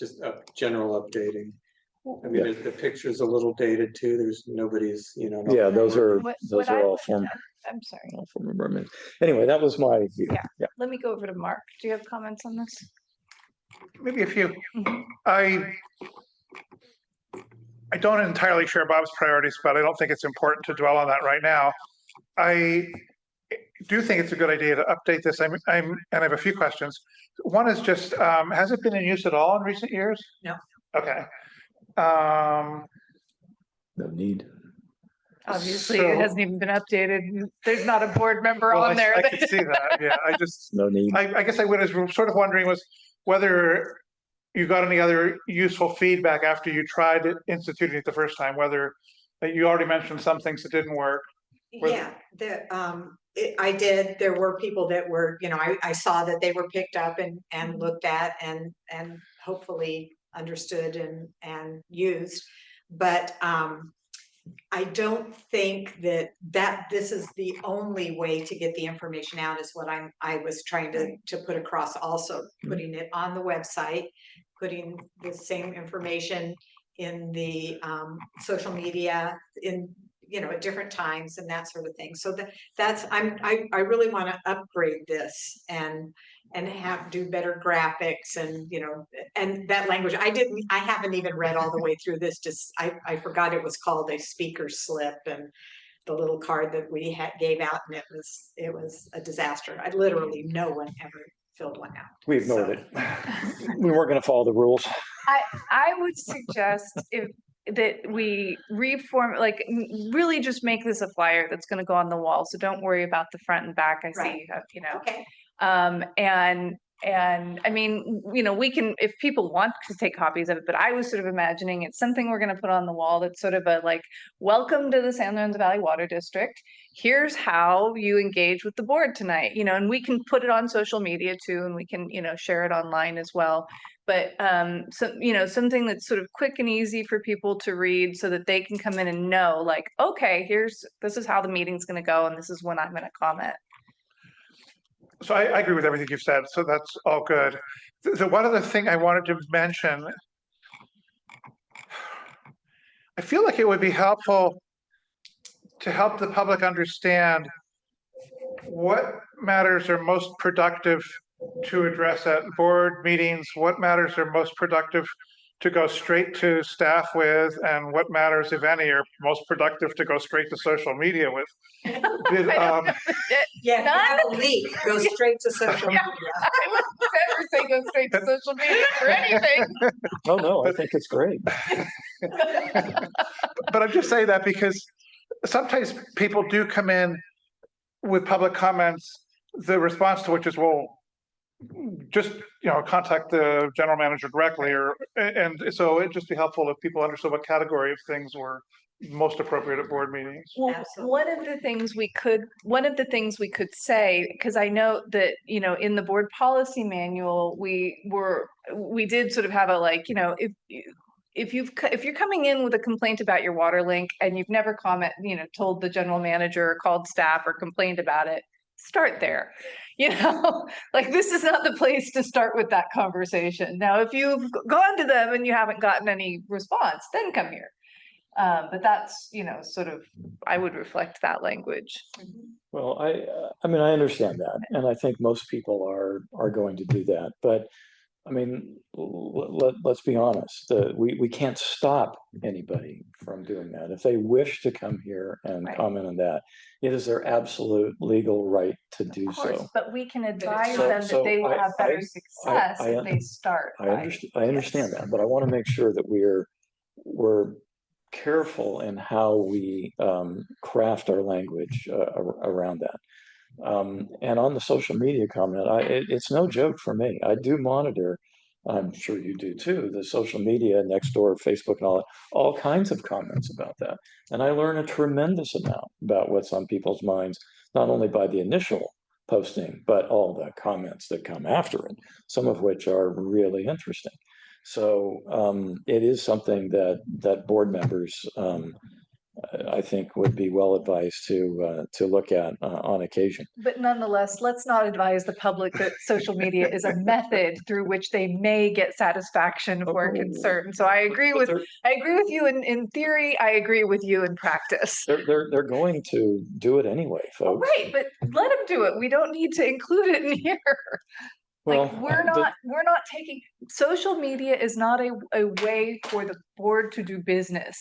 just general updating. I mean, the picture's a little dated too. There's nobody's, Yeah, those are all former. I'm sorry. Anyway, that was my view. Yeah. Let me go over to Mark. Do you have comments on this? Maybe a few. Mhm. I don't entirely share Bob's priorities, but I don't think it's important to dwell on that right now. I do think it's a good idea to update this. And I have a few questions. One is just, has it been in use at all in recent years? No. Okay. No need. Obviously, So- it hasn't even been updated. There's not a board member Well, on there. I can see that. Yeah, No need. I guess I was sort of wondering was whether you got any other useful feedback after you tried instituting it the first time, whether you already mentioned some things that didn't work. Yeah, I did. There were people that were, I saw that they were picked up and looked at and hopefully understood and used. But I don't think that this is the only way to get the information out is what I was trying to put across, also putting it on the website, putting the same information in the social media at different times and that sort of thing. So I really want to upgrade this and do better graphics and that language. I haven't even read all the way through this. Just I forgot it was called a speaker slip, and the little card that we gave out, and it was a disaster. Literally no one ever filled one out. We ignored it. We weren't going to follow the rules. I would suggest that we really just make this a flyer that's going to go on the wall. So don't worry about the front and back. I Right. see, Okay. and I mean, we can, if people want to take copies of it, but I was sort of imagining it's something we're going to put on the wall that's sort of a welcome to the San Lorenzo Valley Water District. Here's how you engage with the board tonight, and we can put it on social media too, and we can, share it online as well. But something that's sort of quick and easy for people to read so that they can come in and know, okay, this is how the meeting's going to go, and this is when I'm going to comment. So I agree with everything you've said. So that's all good. The one other thing I wanted to mention, I feel like it would be helpful to help the public understand what matters are most productive to address at board meetings, what matters are most productive to go straight to staff with, and what matters, if any, are most productive to go straight to social media with. Yeah, None? have a leak, go straight to social Yeah. media. I would never say go straight to social media for anything. Oh, no, I think it's great. But I'm just saying that because sometimes people do come in with public comments, the response to which is, well, just contact the general manager directly, and so it'd just be helpful if people understood what category of things were most appropriate at board meetings. Well, Absolutely. one of the things we could say, because I know that, you know, in the board policy manual, we did sort of have a like, you know, if you're coming in with a complaint about your water link and you've never told the general manager or called staff or complained about it, start there. You know, like this is not the place to start with that conversation. Now, if you've gone to them and you haven't gotten any response, then come here. But that's, you know, sort of, I would reflect that language. Well, I mean, I understand that, and I think most people are going to do that, but I mean, let's be honest, we can't stop anybody from doing that. If they wish to come here and Right. comment on that, it is their absolute legal right to do Of course, so. but we can advise So- them so that they will I- have better I- success I if they start. I by- understand, I understand yes. that, but I want to make sure that we're careful in how we craft our language around that. And on the social media comment, it's no joke for me. I do monitor, I'm sure you do too, the social media, Nextdoor, Facebook and all kinds of comments about that. And I learn a tremendous amount about what's on people's minds, not only by the initial posting, but all the comments that come after it, some of which are really interesting. So it is something that board members, I think, would be well advised to look at on occasion. But nonetheless, let's not advise the public that social media is a method through which they may get satisfaction if we're Oh, concerned. So I agree But with you in theory, I agree with you in practice. they're going to do it anyway, Well, folks. right, but let them do it. We don't need to include it in here. Like, Well, we're not taking, social media is not a way for the board to do business.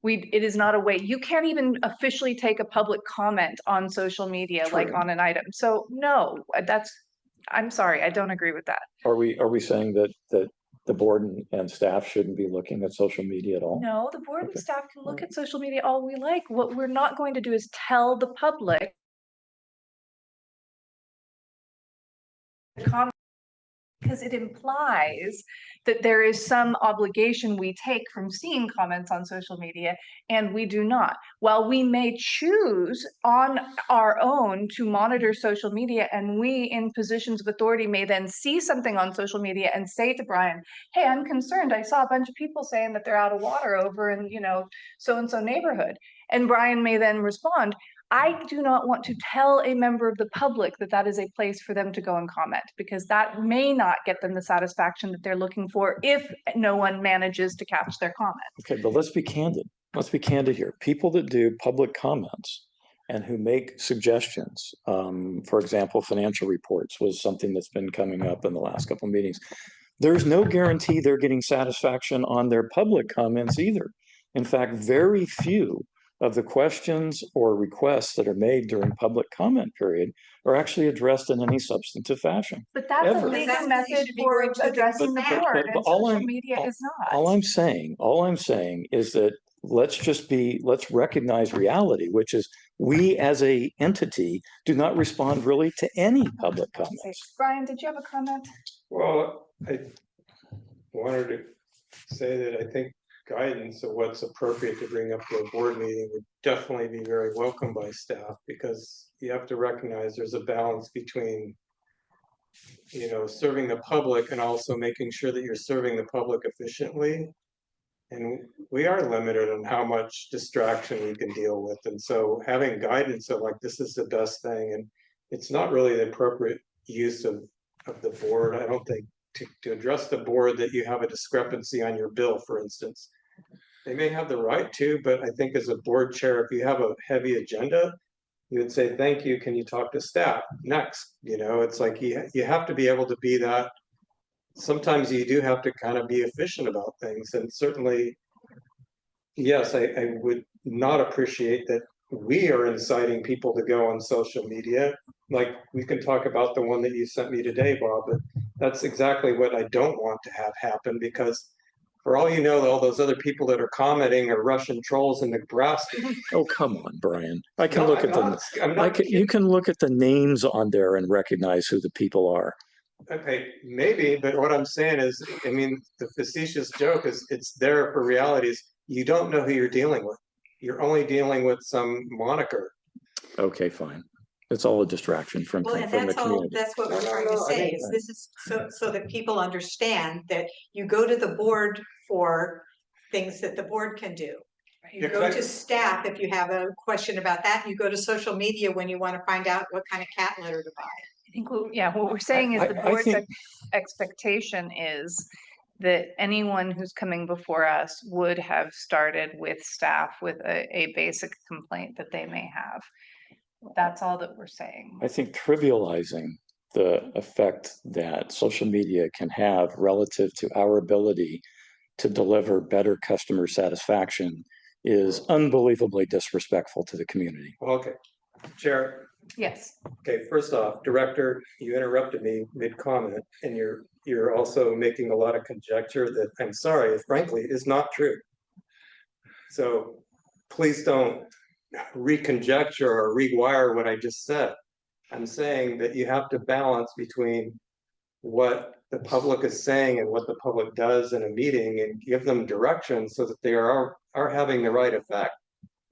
It is not a way, you can't even officially take a public comment on social media, like True. on an item. So no, I'm sorry, I don't agree with that. Are we saying that the board and staff shouldn't be looking at social media at all? No, the board and Okay. staff can look at social media all we like. What we're not going to do is tell the public because it implies that there is some obligation we take from seeing comments on social media, and we do not. While we may choose on our own to monitor social media, and we in positions of authority may then see something on social media and say to Brian, hey, I'm concerned. I saw a bunch of people saying that they're out of water over in, you know, so-and-so neighborhood. And Brian may then respond, I do not want to tell a member of the public that that is a place for them to go and comment, because that may not get them the satisfaction that they're looking for if no one manages to catch their comment. Okay, but let's be candid. Let's be candid here. People that do public comments and who make suggestions, for example, financial reports was something that's been coming up in the last couple of meetings. There's no guarantee they're getting satisfaction on their public comments either. In fact, very few of the questions or requests that are made during public comment period are actually addressed in any substantive fashion. But that's Ever. a Because that's legal what you method should be for going to the addressing the staff. board, But and all social I'm- media is not. All I'm saying is that let's recognize reality, which is we as a entity do not respond really to any public comments. Brian, did you have a comment? Well, I wanted to say that I think guidance of what's appropriate to bring up to a board meeting would definitely be very welcome by staff, because you have to recognize there's a balance between, you know, serving the public and also making sure that you're serving the public efficiently. And we are limited on how much distraction we can deal with. And so having guidance of like, this is the best thing, and it's not really the appropriate use of the board, I don't think, to address the board that you have a discrepancy on your bill, for instance. They may have the right to, but I think as a board chair, if you have a heavy agenda, you would say, thank you, can you talk to staff next? You know, it's like you have to be able to be that. Sometimes you do have to kind of be efficient about things, and certainly, yes, I would not appreciate that we are inciting people to go on social media. Like, we can talk about the one that you sent me today, Bob, but that's exactly what I don't want to have happen, because for all you know, all those other people that are commenting are Russian trolls in Nebraska. Oh, come on, Brian. I can No, look I'm at them. not- I'm not You kidding. can look at the names on there and recognize who the people are. Okay, maybe, but what I'm saying is, I mean, the facetious joke is, it's there for realities. You don't know who you're dealing with. you're only dealing with some moniker. Okay, fine. It's all a distraction from, Well, and from the that's all, community. that's what No, we're no, trying to no, I say, mean- is this is so that people understand that you go to the board for things that the board can do. You Yeah, 'cause go I- to staff if you have a question about that, you go to social media when you want to find out what kind of cat litter to buy. I think, yeah, what we're saying is the I board's think- expectation is that anyone who's coming before us would have started with staff with a basic complaint that they may have. That's all that we're saying. I think trivializing the effect that social media can have relative to our ability to deliver better customer satisfaction is unbelievably disrespectful to the community. Well, okay, Chair, Yes, okay, first off, Director, you interrupted me mid-comment, and you're also making a lot of conjecture that, I'm sorry, frankly, is not true. So please don't reconjecture or rewire what I just said. I'm saying that you have to balance between what the public is saying and what the public does in a meeting and give them direction so that they are having the right effect.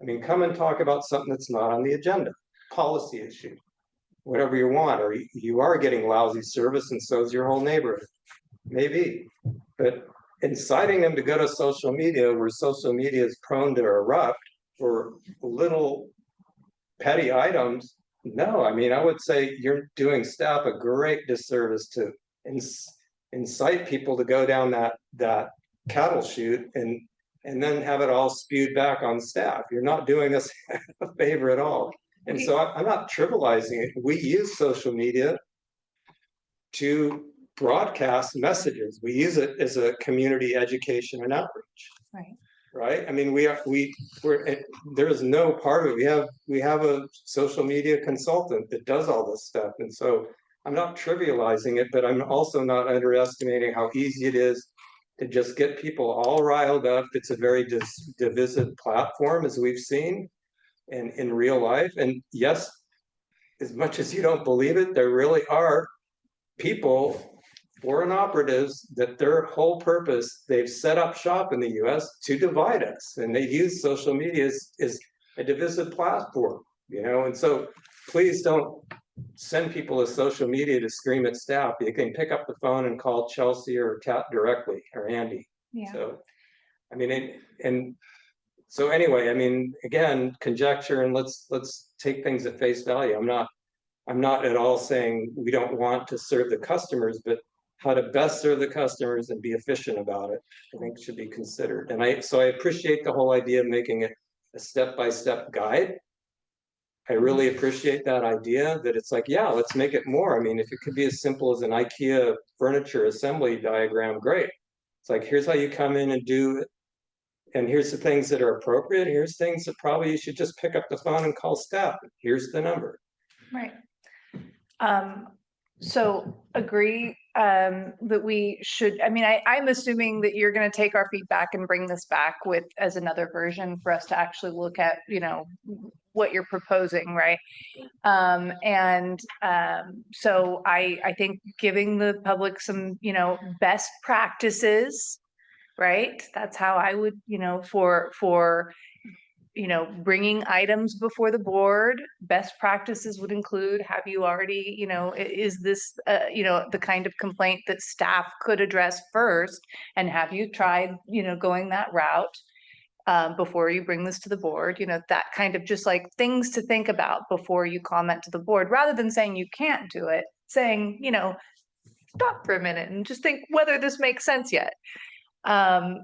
I mean, come and talk about something that's not on the agenda, policy issue, whatever you want, or you are getting lousy service and so is your whole neighborhood. Maybe, but inciting them to go to social media where social media is prone to erupt for little petty items. No, I mean, I would say you're doing staff a great disservice to incite people to go down that cattle chute and then have it all spewed back on staff. You're not doing us a favor at all. And so I'm not trivializing it. We use social media to broadcast messages. We use it as a community education and outreach. right. Right? I mean, there is no part of it. We have a social media consultant that does all this stuff. And so I'm not trivializing it, but I'm also not underestimating how easy it is to just get people all riled up. It's a very divisive platform, as we've seen in real life. And yes, as much as you don't believe it, there really are people, foreign operatives, that their whole purpose, they've set up shop in the US to divide us. And they use social media as a divisive platform, and so please don't send people to social media to scream at staff. You can pick up the phone and call Chelsea or Kat directly, or Andy. Yeah. So, I mean, and so anyway, I mean, again, conjecture, and let's take things at face value. I'm not at all saying we don't want to serve the customers, but how to best serve the customers and be efficient about it, I think should be considered. And so I appreciate the whole idea of making it a step-by-step guide. I really appreciate that idea that it's like, yeah, let's make it more. I mean, if it could be as simple as an IKEA furniture assembly diagram, great. It's like, here's how you come in and do it. And here's the things that are appropriate. Here's things that probably you should just pick up the phone and call staff. Here's the number. Right. So agree that we should, I mean, I'm assuming that you're going to take our feedback and bring this back with as another version for us to actually look at, what you're proposing, right? So I think giving the public some, best practices, right? That's how I would, for bringing items before the board. Best practices would include, have you already, is this, the kind of complaint that staff could address first? And have you tried, going that route before you bring this to the board? That kind of just like things to think about before you comment to the board, rather than saying you can't do it, saying, stop for a minute and just think whether this makes sense yet. But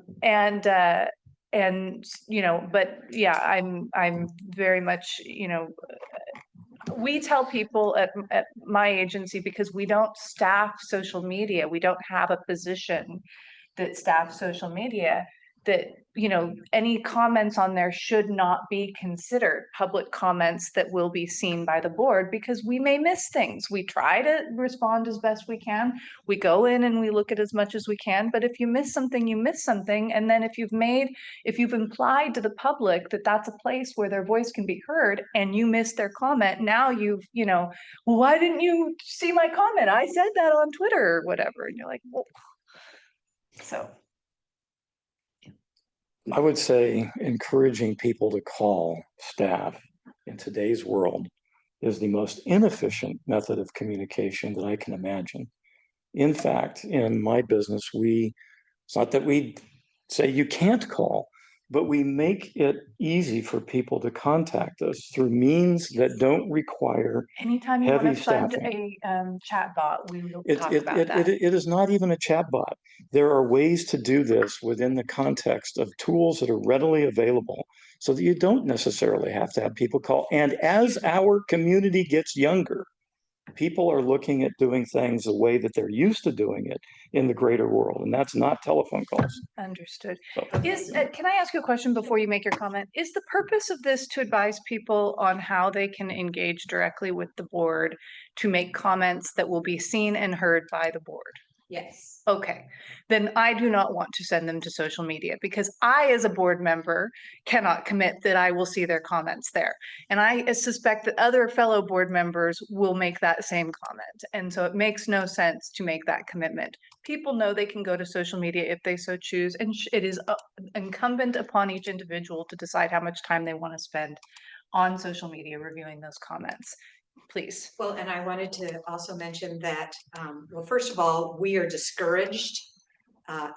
yeah, I'm very much, we tell people at my agency, because we don't staff social media, we don't have a position that staffs social media, that, any comments on there should not be considered public comments that will be seen by the board, because we may miss things. We try to respond as best we can. We go in and we look at as much as we can, but if you miss something, you miss something. And then if you've implied to the public that that's a place where their voice can be heard and you miss their comment, now you've, well, why didn't you see my comment? I said that on Twitter or whatever. And you're like, well, so. I would say encouraging people to call staff in today's world is the most inefficient method of communication that I can imagine. In fact, in my business, it's not that we say you can't call, but we make it easy for people to contact us through means that don't require Anytime you want to heavy fund staffing. a chat bot, we will It, talk it, about it, that. it is not even a chatbot. There are ways to do this within the context of tools that are readily available so that you don't necessarily have to have people call. And as our community gets younger, people are looking at doing things the way that they're used to doing it in the greater world, and that's not telephone calls. Understood. So, Can I ask you a question before you make your comment? Is the purpose of this to advise people on how they can engage directly with the board to make comments that will be seen and heard by the board? Yes. Okay, then I do not want to send them to social media because I, as a board member, cannot commit that I will see their comments there. And I suspect that other fellow board members will make that same comment. And so it makes no sense to make that commitment. People know they can go to social media if they so choose, and it is incumbent upon each individual to decide how much time they want to spend on social media reviewing those comments. Please. Well, and I wanted to also mention that, well, first of all, we are discouraged,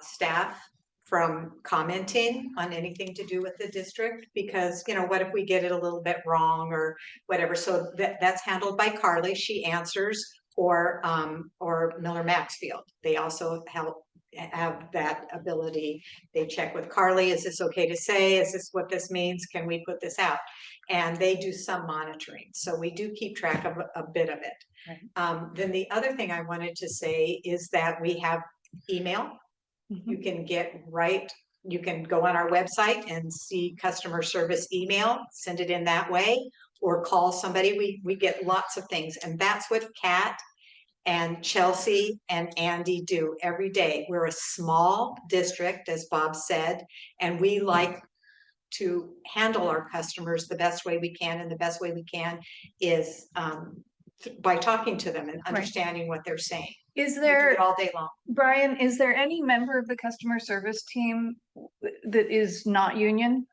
staff from commenting on anything to do with the district because, you know, what if we get it a little bit wrong or whatever? So that's handled by Carly. She answers, or Miller Maxfield. They also have that ability. They check with Carly, is this okay to say? Is this what this means? Can we put this out? And they do some monitoring. So we do keep track of a bit of it. Right. Then the other thing I wanted to say is that we have email. You can you can go on our website and see customer service email, send it in that way, or call somebody. We get lots of things. And that's what Kat and Chelsea and Andy do every day. We're a small district, as Bob said, and we like to handle our customers the best way we can. And the best way we can is by talking to them and understanding what they're saying. Is We do there, it all day long. Brian, is there any member of the customer service team that is not union?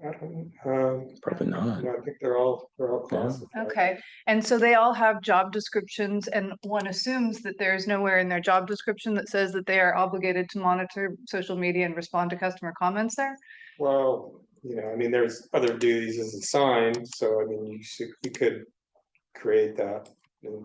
I don't, probably not. no, I think they're all classified. Okay, and so they all have job descriptions, and one assumes that there's nowhere in their job description that says that they are obligated to monitor social media and respond to customer comments there? Well, you know, I mean, there's other duties as assigned, so I mean, you could create that.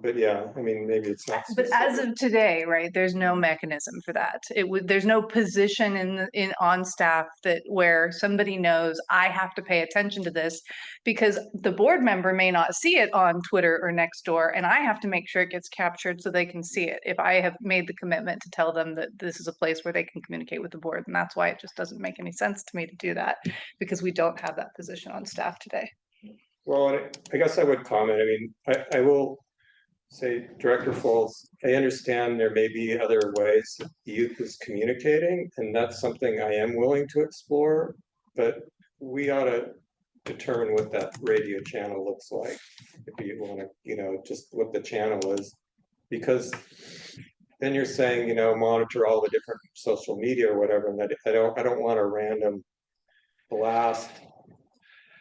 But yeah, I mean, maybe it's not. But as specific. of today, right, there's no mechanism for that. There's no position on staff that where somebody knows I have to pay attention to this because the board member may not see it on Twitter or Nextdoor, and I have to make sure it gets captured so they can see it if I have made the commitment to tell them that this is a place where they can communicate with the board. And that's why it just doesn't make any sense to me to do that because we don't have that position on staff today. Well, I guess I would comment. I mean, I will say, Director Foles, I understand there may be other ways that youth is communicating, and that's something I am willing to explore, but we ought to determine what that radio channel looks like. If you want to, you know, just what the channel is, because then you're saying, you know, monitor all the different social media or whatever, and that I don't want a random blast.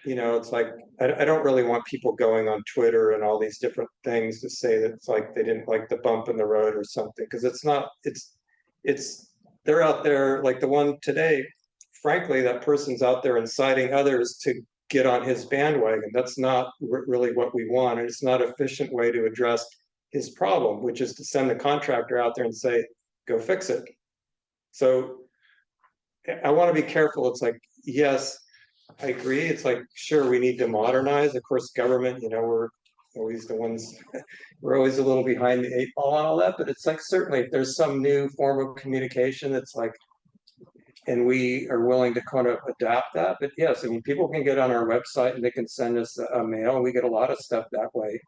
You know, it's like, I don't really want people going on Twitter and all these different things to say that it's like they didn't like the bump in the road or something, because it's not, they're out there, like the one today, frankly, that person's out there inciting others to get on his bandwagon. That's not really what we want, and it's not an efficient way to address his problem, which is to send the contractor out there and say, go fix it. So I want to be careful. It's like, yes, I agree. It's like, sure, we need to modernize. Of course, government, you know, we're always the ones, we're always a little behind the 8 ball on all that, but it's like, certainly if there's some new form of communication, it's like, and we are willing to kind of adapt that. But yes, I mean, people can get on our website and they can send us a mail. We get a lot of stuff that way.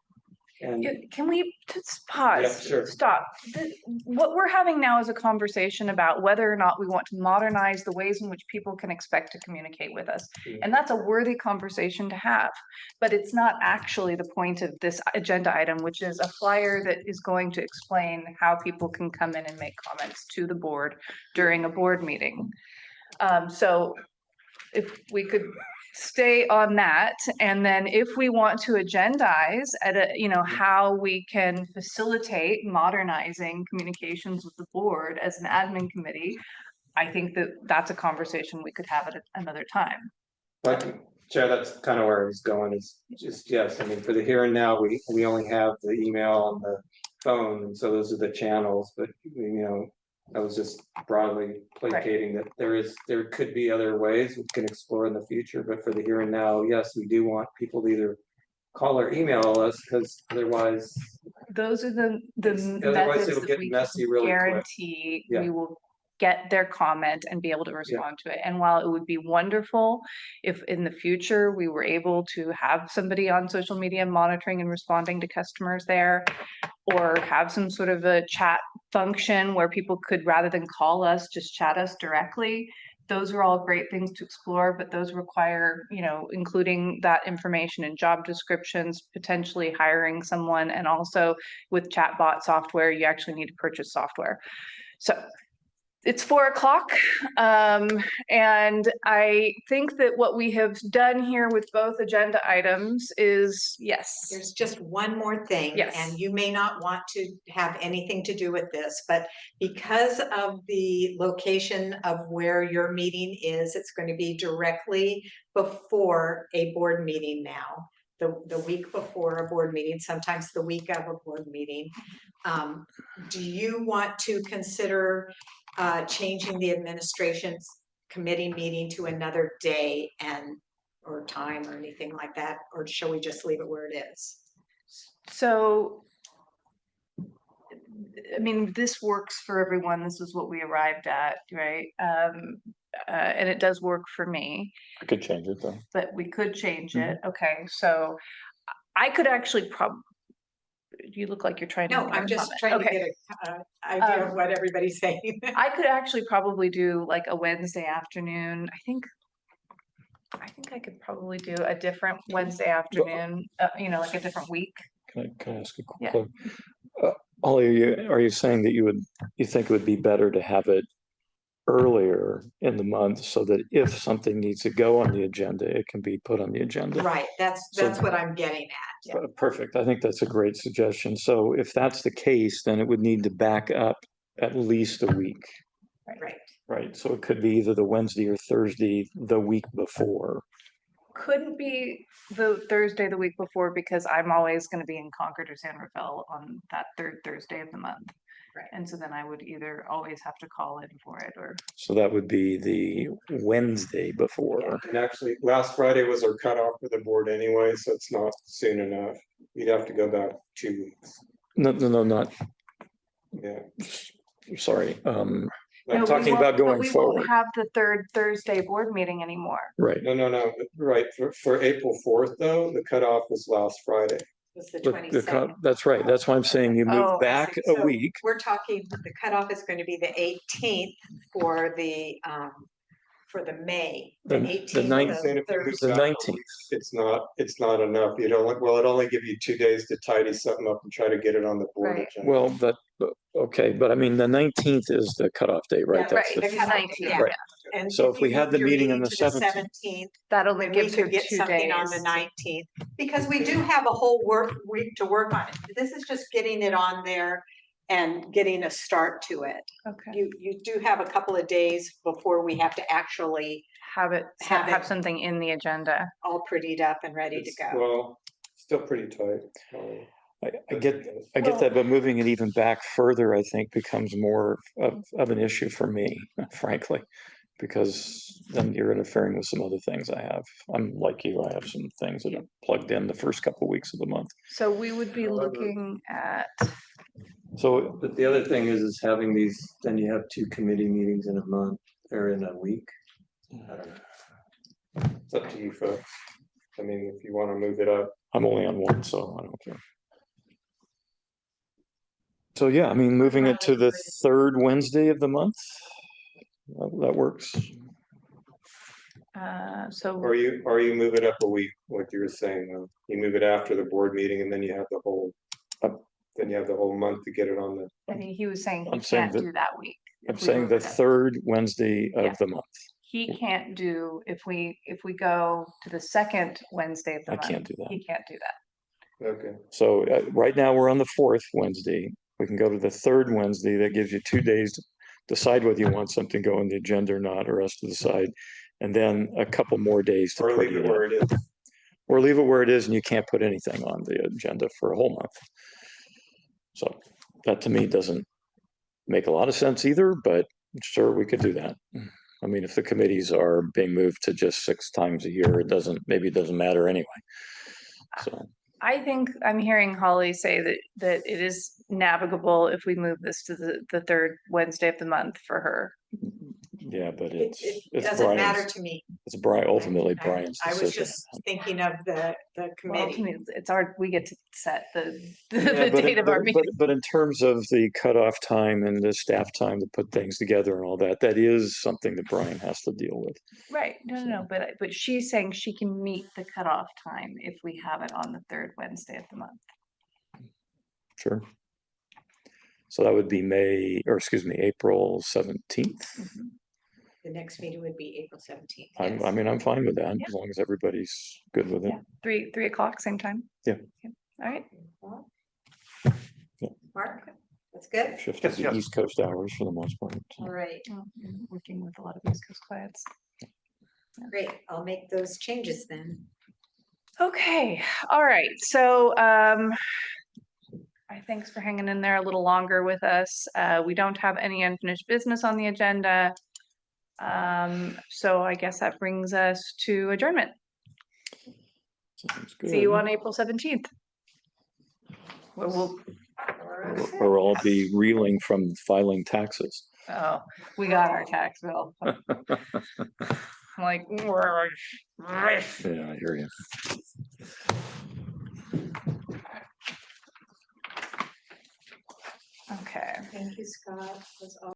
And Can we just pause? Yeah, sure. Stop. What we're having now is a conversation about whether or not we want to modernize the ways in which people can expect to communicate with us. Mm. And that's a worthy conversation to have. But it's not actually the point of this agenda item, which is a flyer that is going to explain how people can come in and make comments to the board during a board meeting. So if we could stay on that, and then if we want to agendize at a, how we can facilitate modernizing communications with the board as an admin committee, I think that that's a conversation we could have at another time. like, Chair, that's kind of where I was going, is just, yes, I mean, for the here and now, we only have the email and the phone, and so those are the channels, but, I was just broadly placating that there could be other ways we can explore in the future, but for the here and now, yes, we do want people to either call or email us, because otherwise, Those are the Otherwise, methods it'll that get we messy can really quick. guarantee Yeah. we will get their comment and be able to respond to it. And while it would be wonderful if in the future we were able to have somebody on social media monitoring and responding to customers there, or have some sort of a chat function where people could, rather than call us, just chat us directly. Those are all great things to explore, but those require, including that information in job descriptions, potentially hiring someone, and also with chatbot software, you actually need to purchase software. So it's 4:00, and I think that what we have done here with both agenda items is, yes. There's just one more thing, Yes. and you may not want to have anything to do with this, but because of the location of where your meeting is, it's going to be directly before a board meeting now. The week before a board meeting, sometimes the week of a board meeting. Do you want to consider changing the administration's committee meeting to another day or time or anything like that, or shall we just leave it where it is? So, I mean, this works for everyone. This is what we arrived at, right? And it does work for me, I could change it though. but we could change it. Okay, so I could actually you look like you're trying to. No, make a I'm just comment. trying to Okay. get a idea of what everybody's saying. I could actually probably do like a Wednesday afternoon. I think I could probably do a different Wednesday afternoon, like a different week. Can I ask a Yeah. quick? Ollie, are you saying that you think it would be better to have it earlier in the month so that if something needs to go on the agenda, it can be put on the agenda? Right, that's what I'm getting at. Perfect. I think that's a great suggestion. So if that's the case, then it would need to back up at least a week, Right. right? So it could be either the Wednesday or Thursday the week before. Couldn't be the Thursday the week before because I'm always going to be in Concord or San Rafael on that third Thursday of the month. Right. And so then I would either always have to call in for it or. So that would be the Wednesday before. And actually, last Friday was our cutoff for the board anyway, so it's not soon enough. You'd have to go back 2 weeks. No, not, Yeah. sorry. I'm No, we talking won't- about but going we forward. won't have the third Thursday board meeting anymore. Right. No, right. For April 4th, though, the cutoff was last Friday. Was the But 22nd. that's right. That's why I'm saying you move Oh, I back see. a So week. We're talking, the cutoff is going to be the 18th for the May. The 18th ninth- of Saying if you move Thursday. The back a 19th. week, it's not enough. It'd only give you 2 days to tidy something up and try to get it on the board Right. agenda. Well, okay, but I mean, the 19th is the cutoff date, right? Yeah, That's right, the the cutoff, 19th, yeah. Right. And So if we you had moved the your meeting on to the 17th. 17th, That only then we gives her could get 2 something days. on the 19th, because we do have a whole week to work on it. This is just getting it on there and getting a start to it. Okay. You do have a couple of days before we have to actually Have Have it- something in the agenda. all prettied up and ready to It's, go. well, still pretty tight. I get that, but moving it even back further, I think becomes more of an issue for me, frankly. Because then you're interfering with some other things I have. I'm like you, I have some things that are plugged in the first couple of weeks of the month. So we would be However- looking at, So, But the other thing is having these, then you have 2 committee meetings in a month or in a week. I don't know. It's up to you folks. I mean, if you want to move it up. I'm only on one, so I don't care. So yeah, I mean, moving it to the third Wednesday of the month, that works. So Or you move it up a week, what you were saying, you move it after the board meeting and then you have the whole, then you have the whole month to get it on the. I think he was saying he I'm saying can't that- do that week. I'm if we saying move the it up. third Wednesday Yeah. of the month. He can't do, if we go to the second Wednesday of the I month. can't do that. He can't do that. Okay, So right now we're on the fourth Wednesday. We can go to the third Wednesday. That gives you 2 days to decide whether you want something to go on the agenda or not, or us to decide. And then a couple more days to or put leave it it up. where it is. Or leave it where it is and you can't put anything on the agenda for a whole month. So that to me doesn't make a lot of sense either, but sure, we could do that. I mean, if the committees are being moved to just 6 times a year, maybe it doesn't matter anyway. So, I think I'm hearing Holly say that it is navigable if we move this to the third Wednesday of the month for her. yeah, but It it's doesn't matter Brian's, to me. it's ultimately I- Brian's I was decision. just thinking of the Well, committee. ultimately, it's our, we get to set the Yeah, but, date of our meeting. but in terms of the cutoff time and the staff time to put things together and all that, that is something that Brian has to deal with. Right, no, but she's saying she can meet the cutoff time if we have it on the third Wednesday of the month. Sure. So that would be April 17th. The next meeting would be April 17th. I mean, I'm fine with that, Yeah. as long as everybody's good with it. Yeah, 3 o'clock, same time? Yeah. All right, Yeah. Mark, that's good? Shifted to Yes. East Coast hours for the most part. so. All right, well, I'm working with a lot of East Coast clients. great. I'll make those changes then. Okay, all right, so thanks for hanging in there a little longer with us. We don't have any unfinished business on the agenda. So I guess that brings us to adjournment. Sounds See you good. on April 17th. We'll, Or we'll all be reeling from filing taxes. oh, we got our tax bill. I'm like, Yeah, I hear you. okay. Thank you, Scott. That's all.